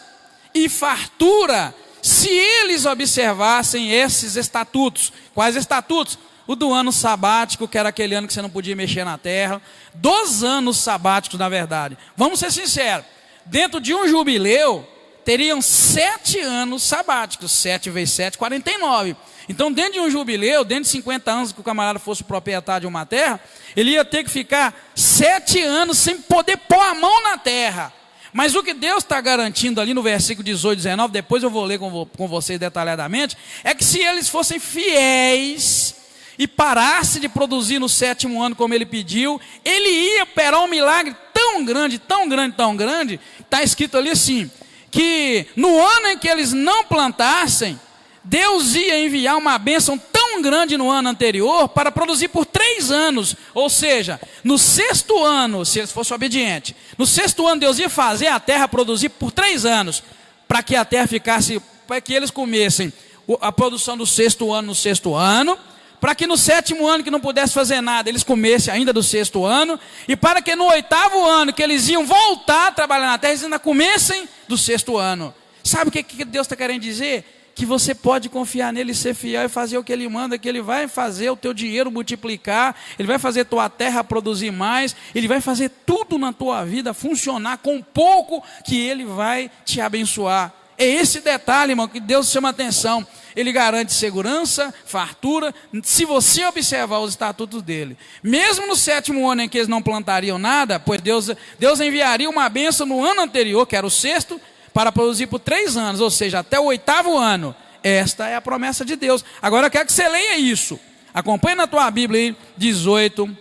S1: e fartura, se eles observassem esses estatutos. Quais estatutos? O do ano sabático, que era aquele ano que você não podia mexer na terra. 2 anos sabáticos, na verdade. Vamos ser sinceros, dentro de um jubileu, teriam 7 anos sabáticos, 7 vezes 7, 49. Então, dentro de um jubileu, dentro de 50 anos que o camarada fosse proprietário de uma terra, ele ia ter que ficar 7 anos sem poder pôr a mão na terra. Mas o que Deus está garantindo ali no versículo 18, 19, depois eu vou ler com vocês detalhadamente, é que se eles fossem fiéis e parasse de produzir no 7º ano como ele pediu, ele ia operar um milagre tão grande, tão grande, tão grande, está escrito ali assim, que no ano em que eles não plantassem, Deus ia enviar uma bênção tão grande no ano anterior para produzir por 3 anos. Ou seja, no 6º ano, se eles fossem obedientes, no 6º ano Deus ia fazer a terra produzir por 3 anos, para que a terra ficasse, para que eles comessem a produção do 6º ano no 6º ano, para que no 7º ano que não pudesse fazer nada, eles comessem ainda do 6º ano, e para que no 8º ano que eles iam voltar a trabalhar na terra, eles ainda comessem do 6º ano. Sabe o que Deus está querendo dizer? Que você pode confiar nele, ser fiel e fazer o que ele manda, que ele vai fazer o teu dinheiro multiplicar, ele vai fazer tua terra produzir mais, ele vai fazer tudo na tua vida funcionar com pouco que ele vai te abençoar. É esse detalhe, irmão, que Deus chama atenção. Ele garante segurança, fartura, se você observar os estatutos dele. Mesmo no 7º ano em que eles não plantariam nada, pois Deus enviaria uma bênção no ano anterior, que era o 6º, para produzir por 3 anos, ou seja, até o 8º ano. Esta é a promessa de Deus. Agora eu quero que você leia isso. Acompanhe na tua Bíblia aí, 18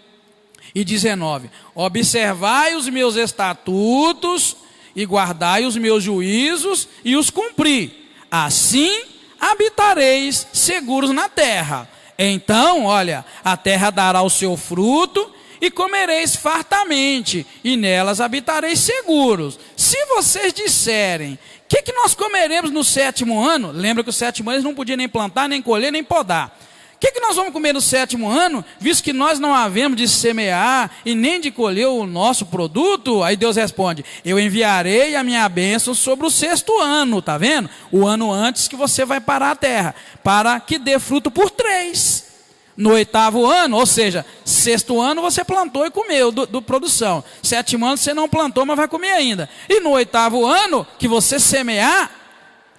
S1: e 19. Observai os meus estatutos e guardai os meus juízos e os cumpri. Assim habitareis seguros na terra. Então, olha, a terra dará o seu fruto e comereis fartamente, e nelas habitareis seguros. Se vocês disserem, o que nós comeremos no 7º ano? Lembra que o 7º ano eles não podiam nem plantar, nem colher, nem podar. O que nós vamos comer no 7º ano, visto que nós não havemos de semear e nem de colher o nosso produto? Aí Deus responde, eu enviarei a minha bênção sobre o 6º ano, tá vendo? O ano antes que você vai parar a terra, para que dê fruto por 3. No 8º ano, ou seja, 6º ano você plantou e comeu do produção. 7º ano você não plantou, mas vai comer ainda. E no 8º ano que você semear,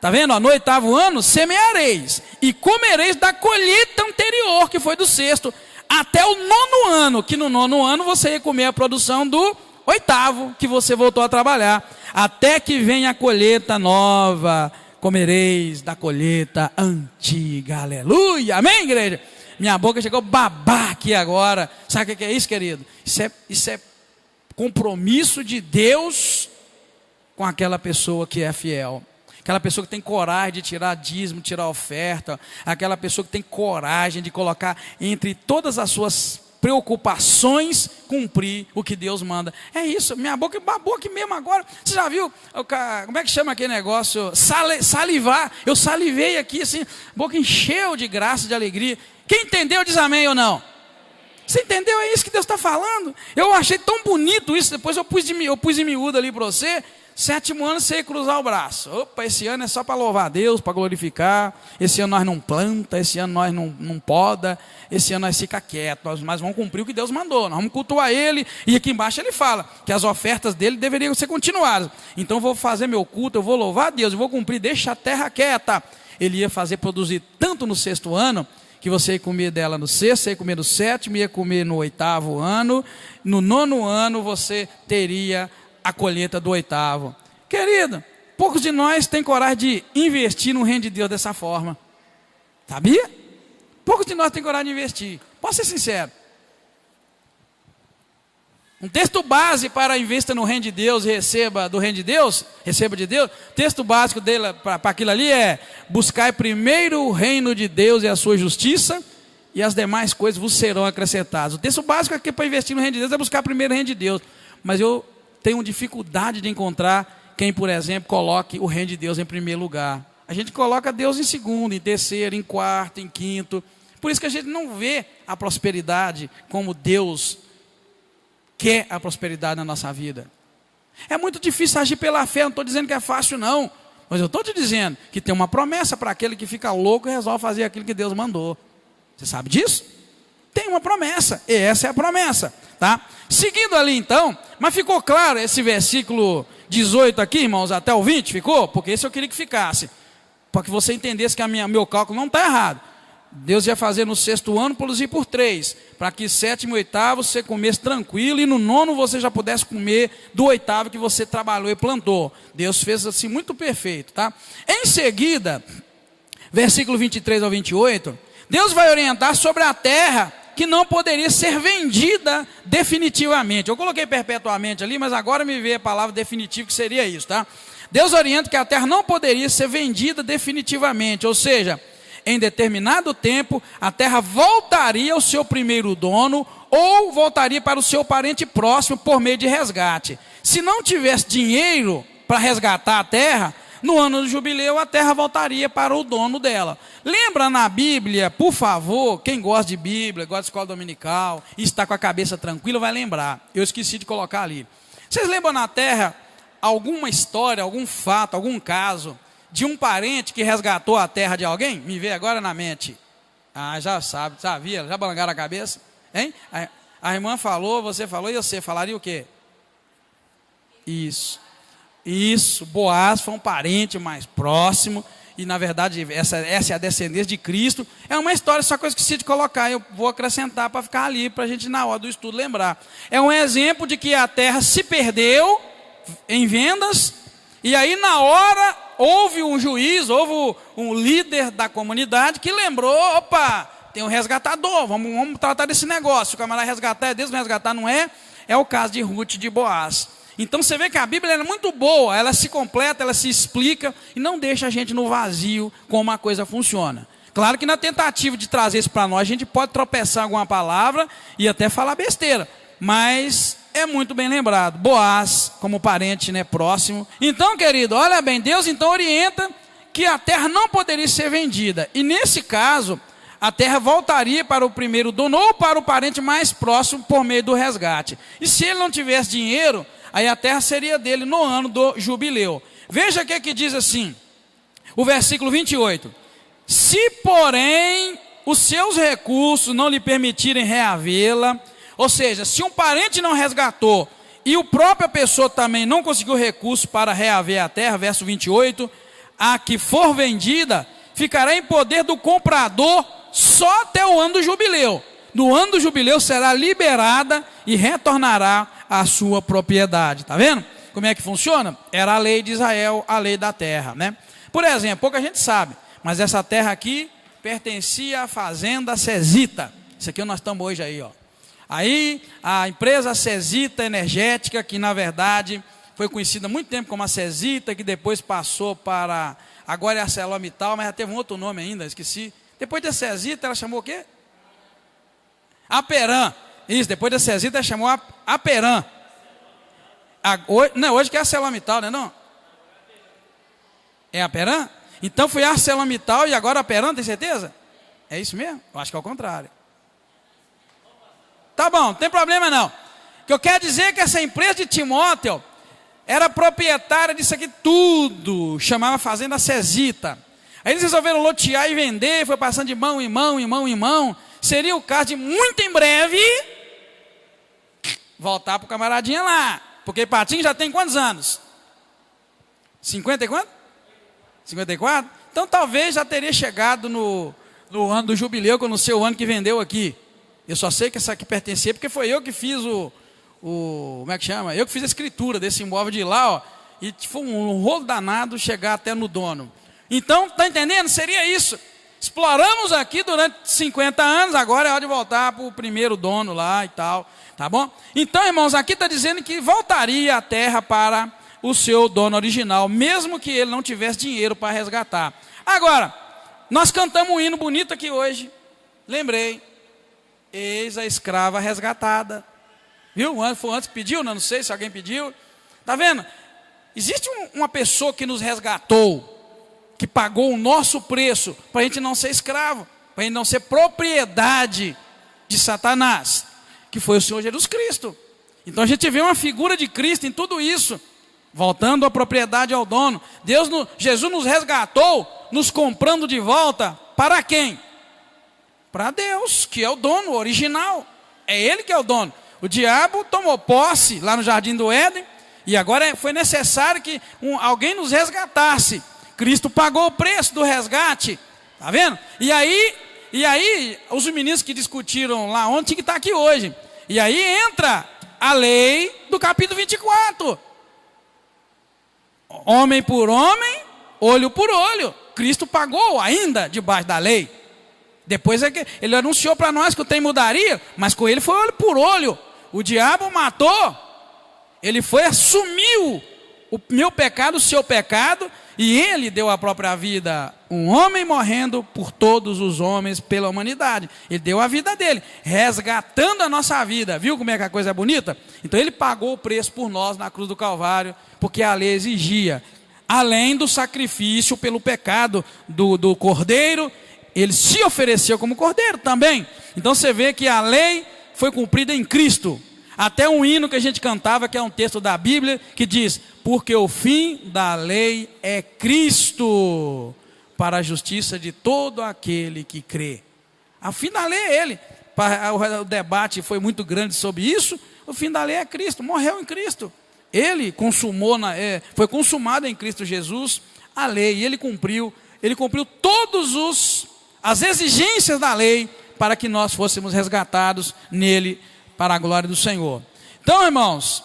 S1: tá vendo? No 8º ano semeareis e comereis da colheita anterior, que foi do 6º, até o 9º ano, que no 9º ano você ia comer a produção do 8º, que você voltou a trabalhar. Até que venha a colheita nova, comereis da colheita antiga. Aleluia, amém, igreja? Minha boca chegou a babar aqui agora. Sabe o que é isso, querido? Isso é compromisso de Deus com aquela pessoa que é fiel. Aquela pessoa que tem coragem de tirar dízimo, tirar oferta. Aquela pessoa que tem coragem de colocar entre todas as suas preocupações, cumprir o que Deus manda. É isso, minha boca babou aqui mesmo agora. Você já viu, como é que chama aquele negócio? Salivar. Eu salivei aqui assim, a boca encheu de graça, de alegria. Quem entendeu diz amém ou não? Você entendeu? É isso que Deus está falando. Eu achei tão bonito isso. Depois eu pus em miúdo ali para você. 7º ano você ia cruzar o braço. Opa, esse ano é só para louvar a Deus, para glorificar. Esse ano nós não planta, esse ano nós não poda. Esse ano nós fica quieto. Mas vamos cumprir o que Deus mandou. Nós vamos cultuar Ele. E aqui embaixo ele fala que as ofertas dele deveriam ser continuadas. Então eu vou fazer meu culto, eu vou louvar a Deus, eu vou cumprir, deixa a terra quieta. Ele ia fazer produzir tanto no 6º ano, que você ia comer dela no 6º, você ia comer no 7º, ia comer no 8º ano. No 9º ano você teria a colheita do 8º. Querido, poucos de nós têm coragem de investir no reino de Deus dessa forma. Sabia? Poucos de nós têm coragem de investir. Posso ser sincero. Um texto base para investa no reino de Deus e receba do reino de Deus, receba de Deus. O texto básico dele para aquilo ali é: buscai primeiro o reino de Deus e a sua justiça, e as demais coisas vos serão acrescentadas. O texto básico aqui para investir no reino de Deus é buscar primeiro o reino de Deus. Mas eu tenho dificuldade de encontrar quem, por exemplo, coloque o reino de Deus em primeiro lugar. A gente coloca Deus em segundo, em terceiro, em quarto, em quinto. Por isso que a gente não vê a prosperidade como Deus quer a prosperidade na nossa vida. É muito difícil agir pela fé, não estou dizendo que é fácil não, mas eu estou te dizendo que tem uma promessa para aquele que fica louco e resolve fazer aquilo que Deus mandou. Você sabe disso? Tem uma promessa, e essa é a promessa, tá? Seguindo ali então, mas ficou claro esse versículo 18 aqui, irmãos, até o 20, ficou? Porque esse eu queria que ficasse, para que você entendesse que meu cálculo não está errado. Deus ia fazer no 6º ano produzir por 3, para que 7º e 8º você comesse tranquilo, e no 9º você já pudesse comer do 8º que você trabalhou e plantou. Deus fez assim muito perfeito, tá? Em seguida, versículo 23 ao 28, Deus vai orientar sobre a terra que não poderia ser vendida definitivamente. Eu coloquei perpetuamente ali, mas agora me veio a palavra definitivo, que seria isso, tá? Deus orienta que a terra não poderia ser vendida definitivamente, ou seja, em determinado tempo, a terra voltaria ao seu primeiro dono ou voltaria para o seu parente próximo por meio de resgate. Se não tivesse dinheiro para resgatar a terra, no ano do jubileu a terra voltaria para o dono dela. Lembra na Bíblia, por favor, quem gosta de Bíblia, gosta de escola dominical e está com a cabeça tranquila, vai lembrar. Eu esqueci de colocar ali. Vocês lembram na terra alguma história, algum fato, algum caso de um parente que resgatou a terra de alguém? Me vê agora na mente. Ah, já sabe, sabia? Já balançaram a cabeça? Hein? A irmã falou, você falou, e você falaria o quê? Isso, Boaz foi um parente mais próximo, e na verdade essa é a descendência de Cristo. É uma história, só que eu esqueci de colocar, eu vou acrescentar para ficar ali, para a gente na hora do estudo lembrar. É um exemplo de que a terra se perdeu em vendas, e aí na hora houve um juiz, houve um líder da comunidade que lembrou, opa, tem um resgatador, vamos tratar desse negócio. O camarada resgatar é Deus, não resgatar não é. É o caso de Ruth e de Boaz. Então você vê que a Bíblia é muito boa, ela se completa, ela se explica e não deixa a gente no vazio como a coisa funciona. Claro que na tentativa de trazer isso para nós, a gente pode tropeçar em alguma palavra e até falar besteira, mas é muito bem lembrado. Boaz, como parente, né, próximo. Então, querido, olha bem, Deus então orienta que a terra não poderia ser vendida. E nesse caso, a terra voltaria para o primeiro dono ou para o parente mais próximo por meio do resgate. E se ele não tivesse dinheiro, aí a terra seria dele no ano do jubileu. Veja o que diz assim, o versículo 28. Se, porém, os seus recursos não lhe permitirem reavê-la, ou seja, se um parente não resgatou e o própria pessoa também não conseguiu recurso para reaver a terra, verso 28, a que for vendida, ficará em poder do comprador só até o ano do jubileu. No ano do jubileu será liberada e retornará à sua propriedade. Está vendo como é que funciona? Era a lei de Israel, a lei da terra, né? Por exemplo, pouca gente sabe, mas essa terra aqui pertencia à fazenda Cesita. Isso aqui nós estamos hoje aí, ó. Aí a empresa Cesita Energética, que na verdade foi conhecida há muito tempo como a Cesita, que depois passou para, agora é a ArcelorMittal, mas já teve um outro nome ainda, esqueci. Depois da Cesita ela chamou o quê? Aperam. Isso, depois da Cesita ela chamou Aperam. Hoje que é a ArcelorMittal, né não? É Aperam? Então foi a ArcelorMittal e agora a Aperam, tem certeza? É isso mesmo? Eu acho que é o contrário. Tá bom, não tem problema não. O que eu quero dizer é que essa empresa de Timóteo era proprietária disso aqui tudo, chamava Fazenda Cesita. Aí eles resolveram lotear e vender, foi passando de mão em mão, em mão em mão. Seria o caso de muito em breve voltar para o camaradinha lá. Porque Patinho já tem quantos anos? 50 e quanto? 54? Então talvez já teria chegado no ano do jubileu, que eu não sei o ano que vendeu aqui. Eu só sei que essa aqui pertencia, porque foi eu que fiz como é que chama? Eu que fiz a escritura desse imóvel de lá, ó. E foi um rolo danado chegar até no dono. Então, tá entendendo? Seria isso. Exploramos aqui durante 50 anos, agora é hora de voltar para o primeiro dono lá e tal. Tá bom? Então, irmãos, aqui está dizendo que voltaria a terra para o seu dono original, mesmo que ele não tivesse dinheiro para resgatar. Agora, nós cantamos um hino bonito aqui hoje. Lembrei. Eis a escrava resgatada. Viu? Foi antes que pediu, não sei se alguém pediu. Está vendo? Existe uma pessoa que nos resgatou, que pagou o nosso preço, para a gente não ser escravo, para a gente não ser propriedade de Satanás, que foi o Senhor Jesus Cristo. Então a gente vê uma figura de Cristo em tudo isso, voltando a propriedade ao dono. Jesus nos resgatou, nos comprando de volta, para quem? Para Deus, que é o dono original. É Ele que é o dono. O diabo tomou posse lá no Jardim do Éden, e agora foi necessário que alguém nos resgatasse. Cristo pagou o preço do resgate. Está vendo? E aí, os meninos que discutiram lá ontem tinham que estar aqui hoje. E aí entra a lei do capítulo 24. Homem por homem, olho por olho. Cristo pagou ainda debaixo da lei. Depois é que ele anunciou para nós que o trem mudaria, mas com ele foi olho por olho. O diabo matou, ele foi, assumiu o meu pecado, o seu pecado, e ele deu a própria vida, um homem morrendo por todos os homens pela humanidade. Ele deu a vida dele, resgatando a nossa vida. Viu como é que a coisa é bonita? Então ele pagou o preço por nós na cruz do Calvário, porque a lei exigia, além do sacrifício pelo pecado do cordeiro, ele se ofereceu como cordeiro também. Então você vê que a lei foi cumprida em Cristo. Até um hino que a gente cantava, que é um texto da Bíblia, que diz: porque o fim da lei é Cristo, para a justiça de todo aquele que crê. O fim da lei é Ele. O debate foi muito grande sobre isso. O fim da lei é Cristo, morreu em Cristo. Ele consumou, foi consumado em Cristo Jesus a lei, e Ele cumpriu todas as exigências da lei, para que nós fôssemos resgatados nele, para a glória do Senhor. Então, irmãos,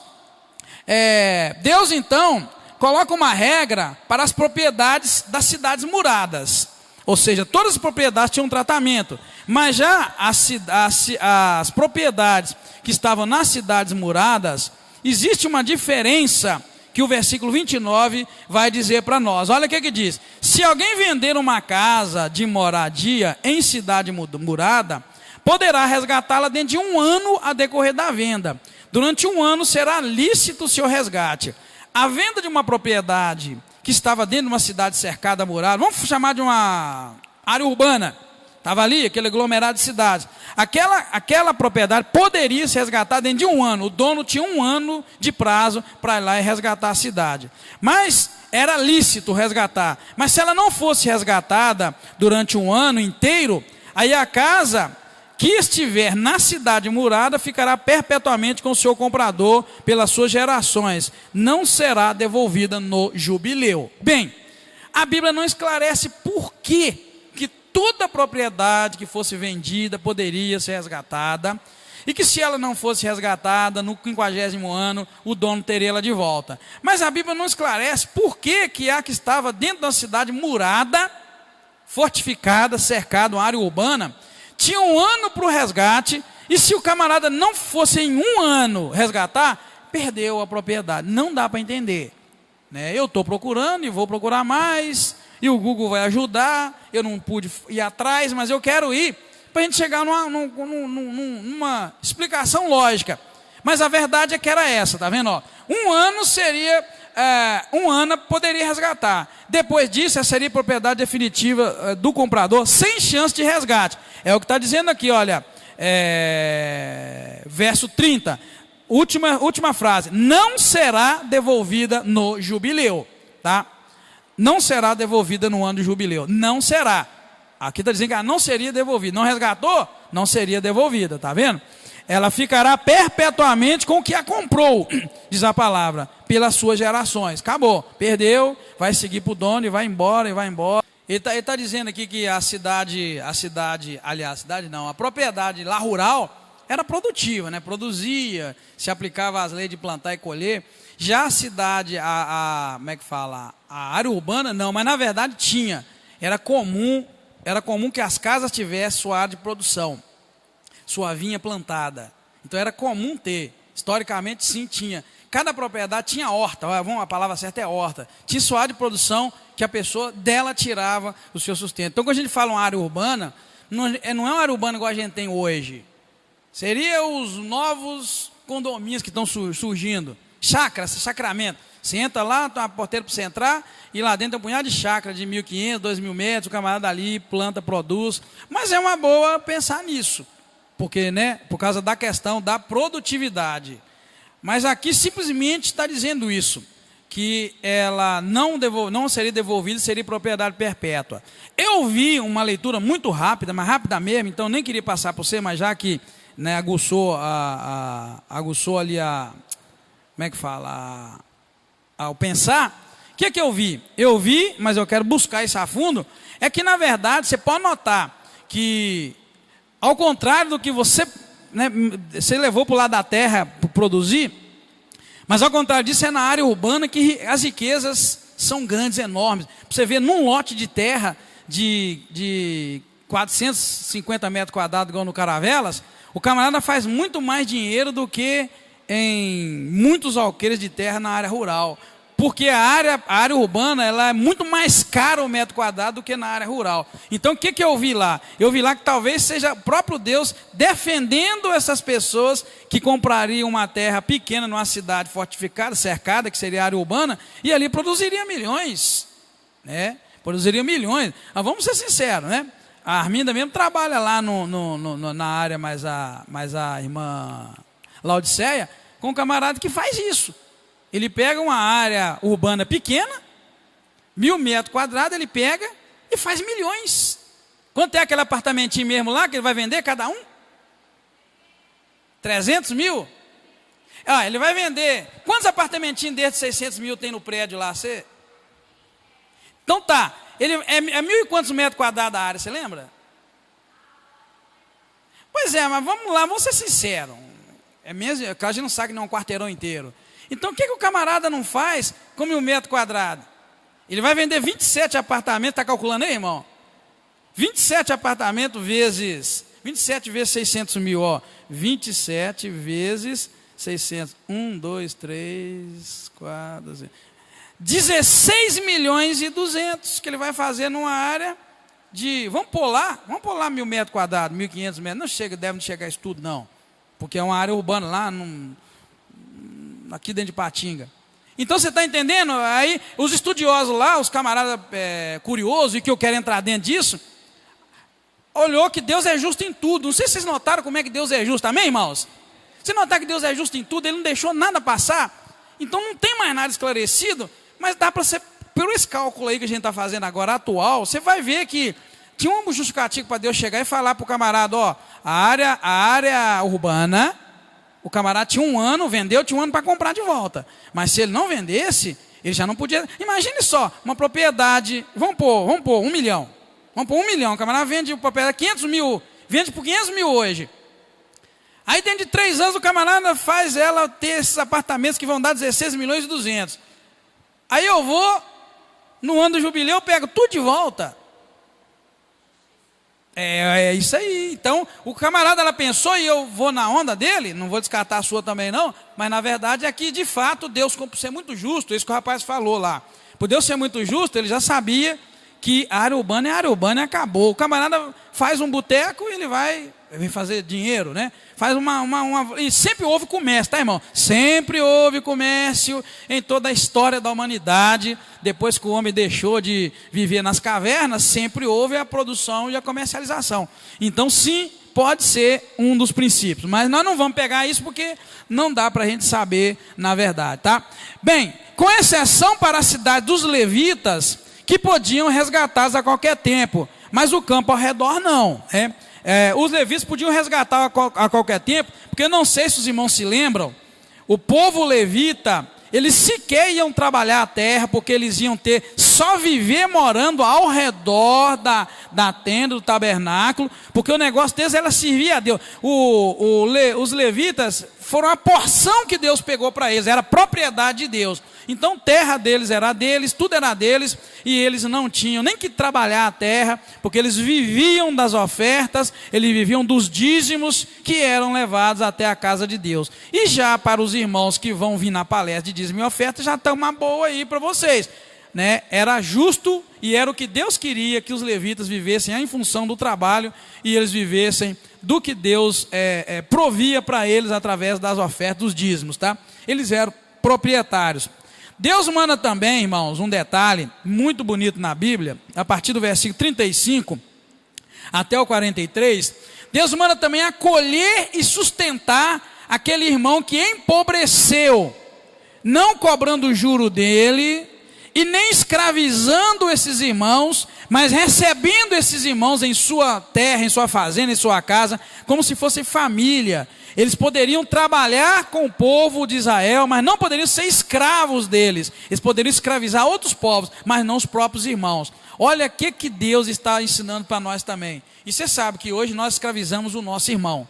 S1: Deus então coloca uma regra para as propriedades das cidades muradas. Ou seja, todas as propriedades tinham um tratamento, mas já as propriedades que estavam nas cidades muradas, existe uma diferença que o versículo 29 vai dizer para nós. Olha o que diz: se alguém vender uma casa de moradia em cidade murada, poderá resgatá-la dentro de 1 ano a decorrer da venda. Durante 1 ano será lícito o seu resgate. A venda de uma propriedade que estava dentro de uma cidade cercada, murada, vamos chamar de uma área urbana, estava ali, aquele aglomerado de cidades. Aquela propriedade poderia se resgatar dentro de 1 ano. O dono tinha 1 ano de prazo para ir lá e resgatar a cidade. Mas era lícito resgatar. Mas se ela não fosse resgatada durante 1 ano inteiro, aí a casa que estiver na cidade murada ficará perpetuamente com o seu comprador pelas suas gerações. Não será devolvida no jubileu. Bem, a Bíblia não esclarece por que toda propriedade que fosse vendida poderia ser resgatada, e que se ela não fosse resgatada no 50º ano, o dono teria ela de volta. Mas a Bíblia não esclarece por que a que estava dentro da cidade murada, fortificada, cercada, uma área urbana, tinha 1 ano para o resgate, e se o camarada não fosse em 1 ano resgatar, perdeu a propriedade. Não dá para entender, né? Eu estou procurando e vou procurar mais, e o Google vai ajudar. Eu não pude ir atrás, mas eu quero ir, para a gente chegar numa explicação lógica. Mas a verdade é que era essa, tá vendo? 1 ano seria, 1 ano poderia resgatar. Depois disso, essa seria propriedade definitiva do comprador, sem chance de resgate. É o que está dizendo aqui, olha, verso 30, última frase: não será devolvida no jubileu, tá? Não será devolvida no ano de jubileu, não será. Aqui está dizendo que ela não seria devolvida. Não resgatou? Não seria devolvida, está vendo? Ela ficará perpetuamente com o que a comprou, diz a palavra, pelas suas gerações. Acabou, perdeu, vai seguir para o dono e vai embora, Ele está dizendo aqui que a propriedade lá rural era produtiva, né? Produzia, se aplicava às leis de plantar e colher. Já a cidade, como é que fala? A área urbana não, mas na verdade tinha. Era comum que as casas tivessem sua área de produção, sua vinha plantada. Então era comum ter. Historicamente sim tinha. Cada propriedade tinha horta, a palavra certa é horta. Tinha sua área de produção que a pessoa dela tirava o seu sustento. Então quando a gente fala uma área urbana, não é uma área urbana igual a gente tem hoje. Seria os novos condomínios que estão surgindo. Chácara, chacramento. Você entra lá, tem uma porteira para você entrar, e lá dentro tem um punhado de chácara de 1.500, 2.000 metros, o camarada ali planta, produz. Mas é uma boa pensar nisso, porque, né, por causa da questão da produtividade. Mas aqui simplesmente está dizendo isso, que ela não seria devolvida, seria propriedade perpétua. Eu vi uma leitura muito rápida, mas rápida mesmo, então nem queria passar por você, mas já que, né, aguçou ali como é que fala? Ao pensar, o que eu vi? Eu vi, mas eu quero buscar isso a fundo, é que na verdade você pode notar que, ao contrário do que você levou para o lado da terra para produzir, mas ao contrário disso é na área urbana que as riquezas são grandes, enormes. Você vê num lote de terra de 450 metros quadrados, igual no Caravelas, o camarada faz muito mais dinheiro do que em muitos alqueires de terra na área rural. Porque a área urbana ela é muito mais cara o metro quadrado do que na área rural. Então o que eu vi lá? Eu vi lá que talvez seja o próprio Deus defendendo essas pessoas que comprariam uma terra pequena numa cidade fortificada, cercada, que seria a área urbana, e ali produziria milhões, né? Produziria milhões. Mas vamos ser sinceros, né? A Arminda mesmo trabalha lá na área, mais a irmã Laodiceia, com um camarada que faz isso. Ele pega uma área urbana pequena, 1.000 metros quadrados, ele pega e faz milhões. Quanto é aquele apartamentinho mesmo lá que ele vai vender cada um? 300 mil? Ele vai vender. Quantos apartamentinhos desses 600 mil tem no prédio lá? Então tá, ele é 1.000 e quantos metros quadrados a área, você lembra? Pois é, mas vamos lá, vamos ser sinceros. É mesmo, a gente não sabe que não é um quarteirão inteiro. Então o que o camarada não faz com 1.000 metros quadrados? Ele vai vender 27 apartamentos, está calculando aí, irmão? 27 apartamentos vezes 600 mil, 27 vezes 600. 1, 2, 3, 4, 16 milhões e 200 que ele vai fazer numa área de, vamos pôr lá 1.000 metros quadrados, 1.500 metros, não chega, deve não chegar a isso tudo não, porque é uma área urbana lá, aqui dentro de Patinga. Então você está entendendo? Aí os estudiosos lá, os camaradas curiosos e que eu quero entrar dentro disso, olhou que Deus é justo em tudo. Não sei se vocês notaram como é que Deus é justo, amém, irmãos? Se notar que Deus é justo em tudo, Ele não deixou nada passar, então não tem mais nada esclarecido, mas dá para ser, pelo esse cálculo aí que a gente está fazendo agora, atual, você vai ver que tinha um justificativo para Deus chegar e falar para o camarada, a área urbana, o camarada tinha um ano, vendeu, tinha um ano para comprar de volta. Mas se ele não vendesse, ele já não podia. Imagine só, uma propriedade, vamos pôr 1 milhão. Vamos pôr 1 milhão, o camarada vende a propriedade 500 mil, vende por 500 mil hoje. Aí dentro de 3 anos o camarada faz ela ter esses apartamentos que vão dar 16 milhões e 200. Aí eu vou, no ano do jubileu, eu pego tudo de volta. É isso aí. Então, o camarada ela pensou, e eu vou na onda dele, não vou descartar a sua também não, mas na verdade é que de fato Deus, por ser muito justo, isso que o rapaz falou lá, por Deus ser muito justo, ele já sabia que a área urbana é área urbana e acabou. O camarada faz um boteco e ele vem fazer dinheiro, né? Faz e sempre houve comércio, tá, irmão? Sempre houve comércio em toda a história da humanidade. Depois que o homem deixou de viver nas cavernas, sempre houve a produção e a comercialização. Então, sim, pode ser um dos princípios. Mas nós não vamos pegar isso porque não dá para a gente saber na verdade, tá? Bem, com exceção para a cidade dos levitas, que podiam resgatá-los a qualquer tempo, mas o campo ao redor não, os levitas podiam resgatar a qualquer tempo, porque eu não sei se os irmãos se lembram, o povo levita, eles sequer iam trabalhar a terra, porque eles iam só viver morando ao redor da tenda, do tabernáculo, porque o negócio deles era servir a Deus. Os levitas foram a porção que Deus pegou para eles, era propriedade de Deus. Então terra deles era deles, tudo era deles, e eles não tinham nem que trabalhar a terra, porque eles viviam das ofertas, eles viviam dos dízimos que eram levados até a casa de Deus. E já para os irmãos que vão vir na palestra de dízimo e oferta, já está uma boa aí para vocês, né? Era justo e era o que Deus queria, que os levitas vivessem em função do trabalho, e eles vivessem do que Deus provia para eles através das ofertas, dos dízimos, tá? Eles eram proprietários. Deus manda também, irmãos, um detalhe muito bonito na Bíblia, a partir do versículo 35 até o 43, Deus manda também acolher e sustentar aquele irmão que empobreceu, não cobrando o juro dele, e nem escravizando esses irmãos, mas recebendo esses irmãos em sua terra, em sua fazenda, em sua casa, como se fosse família. Eles poderiam trabalhar com o povo de Israel, mas não poderiam ser escravos deles. Eles poderiam escravizar outros povos, mas não os próprios irmãos. Olha o que Deus está ensinando para nós também. E você sabe que hoje nós escravizamos o nosso irmão.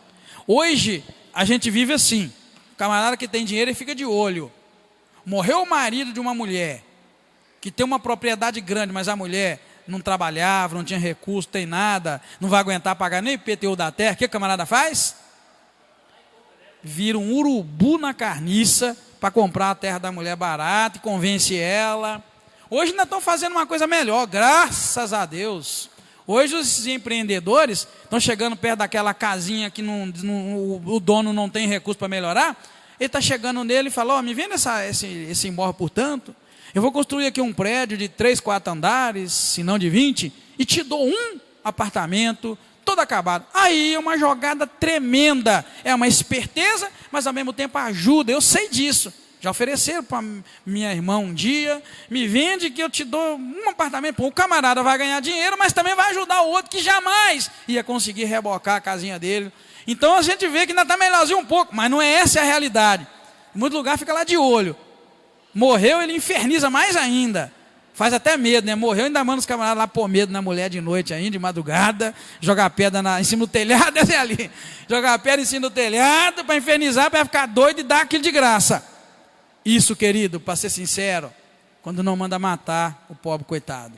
S1: Hoje a gente vive assim. O camarada que tem dinheiro, ele fica de olho. Morreu o marido de uma mulher que tem uma propriedade grande, mas a mulher não trabalhava, não tinha recurso, tem nada, não vai aguentar pagar nem IPTU da terra. O que o camarada faz? Vira um urubu na carniça para comprar a terra da mulher barata e convence ela. Hoje ainda estão fazendo uma coisa melhor, graças a Deus. Hoje os empreendedores estão chegando perto daquela casinha que o dono não tem recurso para melhorar. Ele está chegando nele e fala: me vende esse imóvel por tanto. Eu vou construir aqui um prédio de 3, 4 andares, se não de 20, e te dou um apartamento todo acabado. Aí é uma jogada tremenda, é uma esperteza, mas ao mesmo tempo ajuda. Eu sei disso. Já ofereceram para minha irmã um dia: me vende que eu te dou um apartamento. Pô, o camarada vai ganhar dinheiro, mas também vai ajudar o outro que jamais ia conseguir rebocar a casinha dele. Então a gente vê que ainda está melhorzinho um pouco, mas não é essa a realidade. Em muito lugar fica lá de olho. Morreu, ele inferniza mais ainda. Faz até medo, né? Morreu, ainda manda os camaradas lá pôr medo na mulher de noite ainda, de madrugada, jogar pedra em cima do telhado, é ali. Jogar pedra em cima do telhado para infernizar, para ficar doido e dar aquilo de graça. Isso, querido, para ser sincero, quando não manda matar o pobre coitado.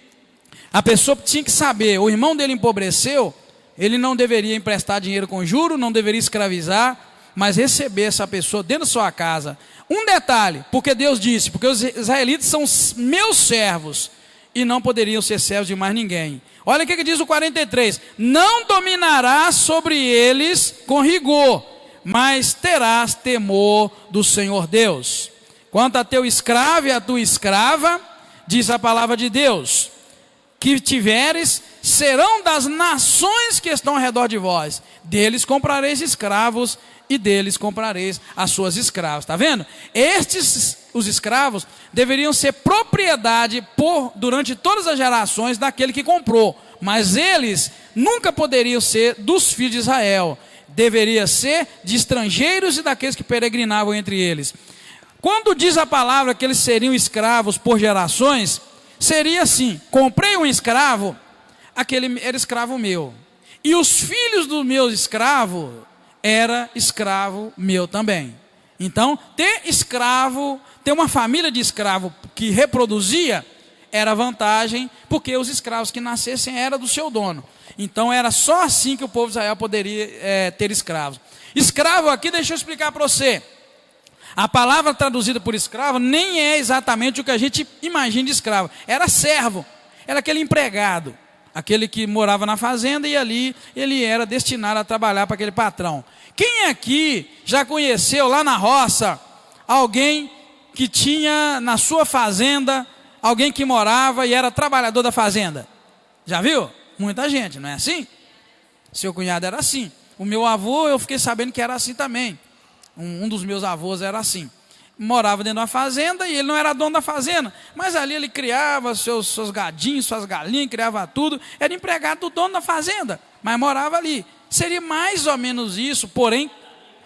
S1: A pessoa tinha que saber: o irmão dele empobreceu, ele não deveria emprestar dinheiro com juro, não deveria escravizar, mas receber essa pessoa dentro da sua casa. Um detalhe, porque Deus disse: porque os israelitas são meus servos, e não poderiam ser servos de mais ninguém. Olha o que diz o 43: não dominarás sobre eles com rigor, mas terás temor do Senhor Deus. Quanto a teu escravo e a tua escrava, diz a palavra de Deus, que tiveres, serão das nações que estão ao redor de vós. Deles comprareis escravos, e deles comprareis as suas escravas. Está vendo? Os escravos, deveriam ser propriedade durante todas as gerações daquele que comprou. Mas eles nunca poderiam ser dos filhos de Israel. Deveria ser de estrangeiros e daqueles que peregrinavam entre eles. Quando diz a palavra que eles seriam escravos por gerações, seria assim: comprei um escravo, aquele era escravo meu, e os filhos do meu escravo era escravo meu também. Então, ter escravo, ter uma família de escravo que reproduzia, era vantagem, porque os escravos que nascessem eram do seu dono. Então era só assim que o povo de Israel poderia ter escravos. Escravo aqui, deixa eu explicar para você. A palavra traduzida por escravo nem é exatamente o que a gente imagina de escravo. Era servo, era aquele empregado, aquele que morava na fazenda e ali ele era destinado a trabalhar para aquele patrão. Quem aqui já conheceu lá na roça alguém que tinha na sua fazenda alguém que morava e era trabalhador da fazenda? Já viu? Muita gente, não é assim? Seu cunhado era assim. O meu avô, eu fiquei sabendo que era assim também. Um dos meus avós era assim. Morava dentro de uma fazenda e ele não era dono da fazenda, mas ali ele criava seus gadinhos, suas galinhas, criava tudo. Era empregado do dono da fazenda, mas morava ali. Seria mais ou menos isso, porém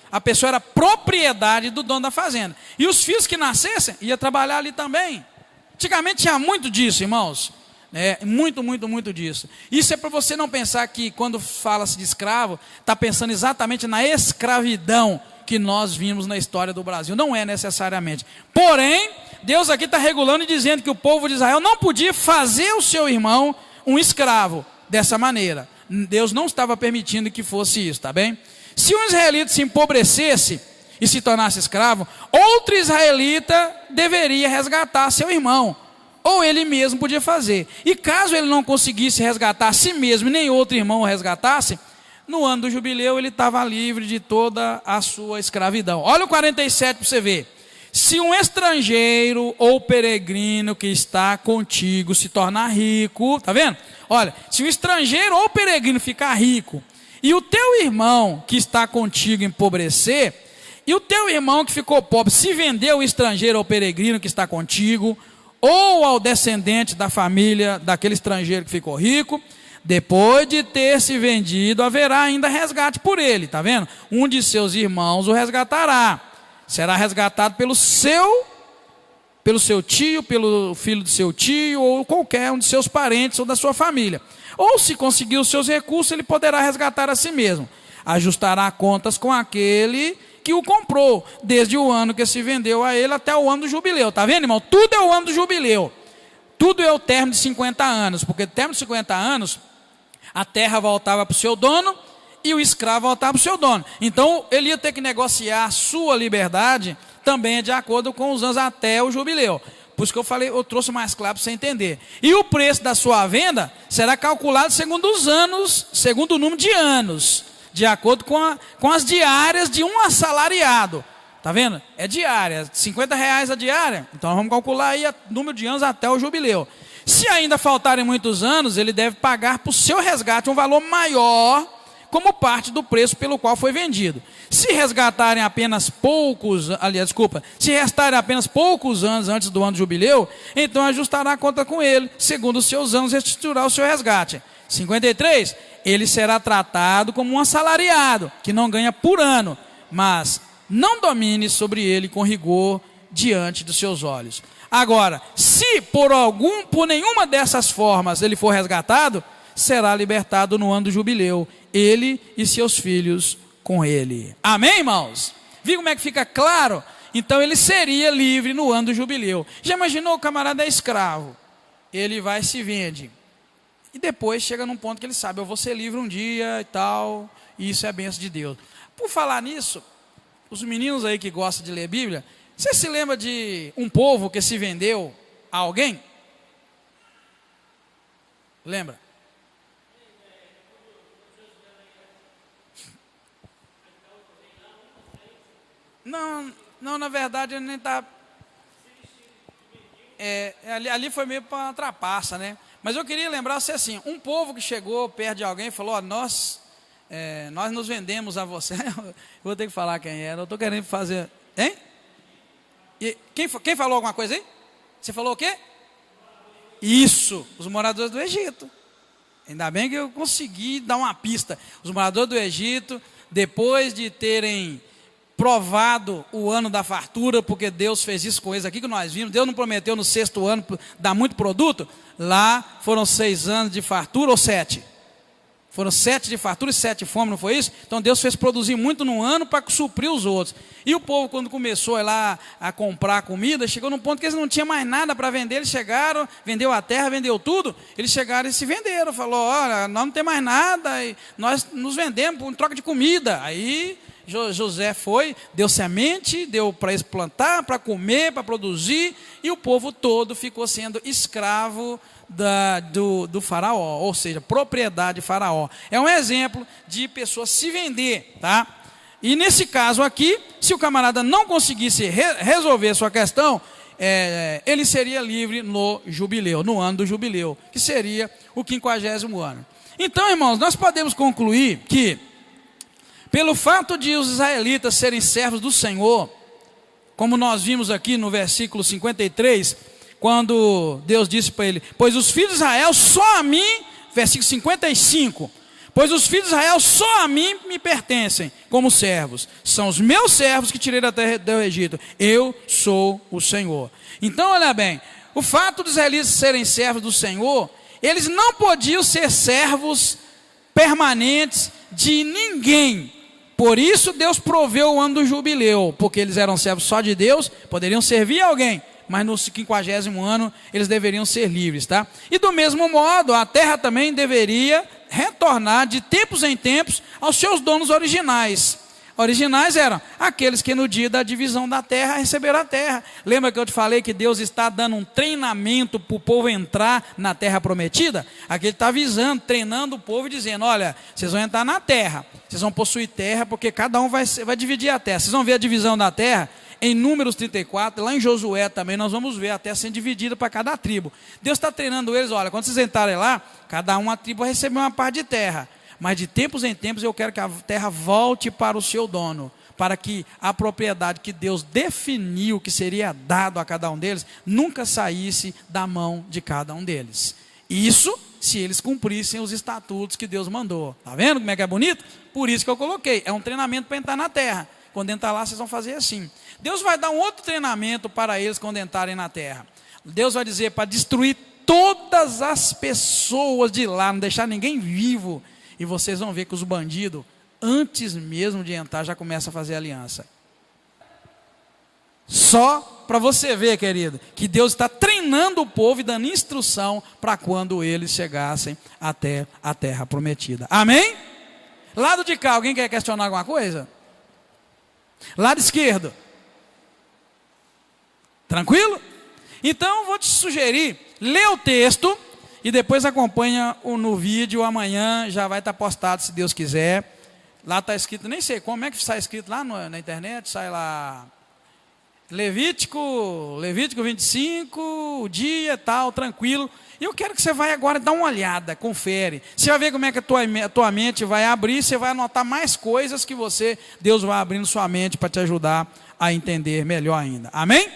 S1: a pessoa era propriedade do dono da fazenda. E os filhos que nascessem, ia trabalhar ali também. Antigamente tinha muito disso, irmãos. Muito disso. Isso é para você não pensar que quando fala-se de escravo, está pensando exatamente na escravidão que nós vimos na história do Brasil. Não é necessariamente. Porém, Deus aqui está regulando e dizendo que o povo de Israel não podia fazer o seu irmão um escravo dessa maneira. Deus não estava permitindo que fosse isso, tá bem? Se um israelita se empobrecesse e se tornasse escravo, outro israelita deveria resgatar seu irmão, ou ele mesmo podia fazer. E caso ele não conseguisse resgatar a si mesmo, nem outro irmão o resgatasse, no ano do jubileu ele estava livre de toda a sua escravidão. Olha o 47 para você ver. Se um estrangeiro ou peregrino que está contigo se tornar rico, tá vendo? Olha, se um estrangeiro ou peregrino ficar rico, e o teu irmão que está contigo empobrecer, e o teu irmão que ficou pobre se vender ao estrangeiro ou peregrino que está contigo, ou ao descendente da família daquele estrangeiro que ficou rico, depois de ter se vendido, haverá ainda resgate por ele, tá vendo? Um de seus irmãos o resgatará. Será resgatado pelo seu tio, pelo filho do seu tio, ou qualquer um de seus parentes ou da sua família. Ou se conseguir os seus recursos, ele poderá resgatar a si mesmo. Ajustará contas com aquele que o comprou, desde o ano que se vendeu a ele até o ano do jubileu. Tá vendo, irmão? Tudo é o ano do jubileu. Tudo é o término de 50 anos, porque no término de 50 anos, a terra voltava para o seu dono e o escravo voltava para o seu dono. Então, ele ia ter que negociar a sua liberdade também é de acordo com os anos até o jubileu. Por isso que eu falei, eu trouxe mais claro para você entender. E o preço da sua venda será calculado segundo os anos, segundo o número de anos, de acordo com as diárias de um assalariado. Está vendo? É diária, R$50 a diária. Então nós vamos calcular aí o número de anos até o jubileu. Se ainda faltarem muitos anos, ele deve pagar por seu resgate um valor maior, como parte do preço pelo qual foi vendido. Se resgatarem apenas poucos, se restarem apenas poucos anos antes do ano do jubileu, então ajustará a conta com ele, segundo os seus anos restituirá o seu resgate. 53, ele será tratado como um assalariado, que não ganha por ano, mas não domine sobre ele com rigor diante dos seus olhos. Agora, se por nenhuma dessas formas ele for resgatado, será libertado no ano do jubileu, ele e seus filhos com ele. Amém, irmãos? Viu como é que fica claro? Então ele seria livre no ano do jubileu. Já imaginou, o camarada é escravo, ele vai e se vende, e depois chega num ponto que ele sabe, eu vou ser livre um dia e tal, e isso é a bênção de Deus. Por falar nisso, os meninos aí que gostam de ler Bíblia, você se lembra de um povo que se vendeu a alguém? Lembra? Não, na verdade ele nem está. Ali foi meio para uma trapaça, né? Mas eu queria lembrar você assim: um povo que chegou perto de alguém e falou: ó, nós nos vendemos a você. Eu vou ter que falar quem era, eu estou querendo fazer. Hein? E quem falou alguma coisa aí? Você falou o quê? Isso, os moradores do Egito. Ainda bem que eu consegui dar uma pista. Os moradores do Egito, depois de terem provado o ano da fartura, porque Deus fez isso com eles aqui que nós vimos, Deus não prometeu no 6º ano dar muito produto, lá foram 6 anos de fartura ou 7? Foram 7 de fartura e 7 de fome, não foi isso? Então Deus fez produzir muito no ano para suprir os outros. E o povo, quando começou lá a comprar comida, chegou num ponto que eles não tinham mais nada para vender. Eles chegaram, vendeu a terra, vendeu tudo. Eles chegaram e se venderam. Falou: olha, nós não temos mais nada, e nós nos vendemos por troca de comida. Aí José foi, deu semente, deu para eles plantar, para comer, para produzir, e o povo todo ficou sendo escravo do faraó, ou seja, propriedade de faraó. É um exemplo de pessoa se vender, tá? E nesse caso aqui, se o camarada não conseguisse resolver sua questão, ele seria livre no jubileu, no ano do jubileu, que seria o 50º ano. Então, irmãos, nós podemos concluir que, pelo fato de os israelitas serem servos do Senhor, como nós vimos aqui no versículo 53, quando Deus disse para ele: pois os filhos de Israel só a mim, versículo 55, pois os filhos de Israel só a mim me pertencem como servos, são os meus servos que tirei da terra do Egito, eu sou o Senhor. Então olha bem, o fato dos israelitas serem servos do Senhor, eles não podiam ser servos permanentes de ninguém. Por isso Deus proveu o ano do jubileu, porque eles eram servos só de Deus, poderiam servir a alguém, mas no 50º ano eles deveriam ser livres, tá? E do mesmo modo, a terra também deveria retornar de tempos em tempos aos seus donos originais. Originais eram aqueles que no dia da divisão da terra receberam a terra. Lembra que eu te falei que Deus está dando um treinamento para o povo entrar na terra prometida? Aqui ele está avisando, treinando o povo e dizendo: olha, vocês vão entrar na terra, vocês vão possuir terra, porque cada um vai dividir a terra. Vocês vão ver a divisão da terra em Números 34, lá em Josué também nós vamos ver a terra sendo dividida para cada tribo. Deus está treinando eles: olha, quando vocês entrarem lá, cada uma tribo vai receber uma parte de terra, mas de tempos em tempos eu quero que a terra volte para o seu dono, para que a propriedade que Deus definiu que seria dado a cada um deles, nunca saísse da mão de cada um deles. Isso se eles cumprissem os estatutos que Deus mandou. Está vendo como é que é bonito? Por isso que eu coloquei, é um treinamento para entrar na terra. Quando entrar lá, vocês vão fazer assim. Deus vai dar um outro treinamento para eles quando entrarem na terra. Deus vai dizer para destruir todas as pessoas de lá, não deixar ninguém vivo. E vocês vão ver que os bandidos, antes mesmo de entrar, já começam a fazer aliança. Só para você ver, querido, que Deus está treinando o povo e dando instrução para quando eles chegassem até a terra prometida. Amém? Lado de cá, alguém quer questionar alguma coisa? Lado esquerdo. Tranquilo? Então, vou te sugerir, lê o texto e depois acompanha no vídeo. Amanhã já vai estar postado, se Deus quiser. Lá está escrito, nem sei como é que está escrito lá na internet, sai lá, Levítico 25, o dia tal, tranquilo. E eu quero que você vai agora dar uma olhada, confere. Você vai ver como é que a tua mente vai abrir, você vai anotar mais coisas que Deus vai abrindo sua mente para te ajudar a entender melhor ainda. Amém?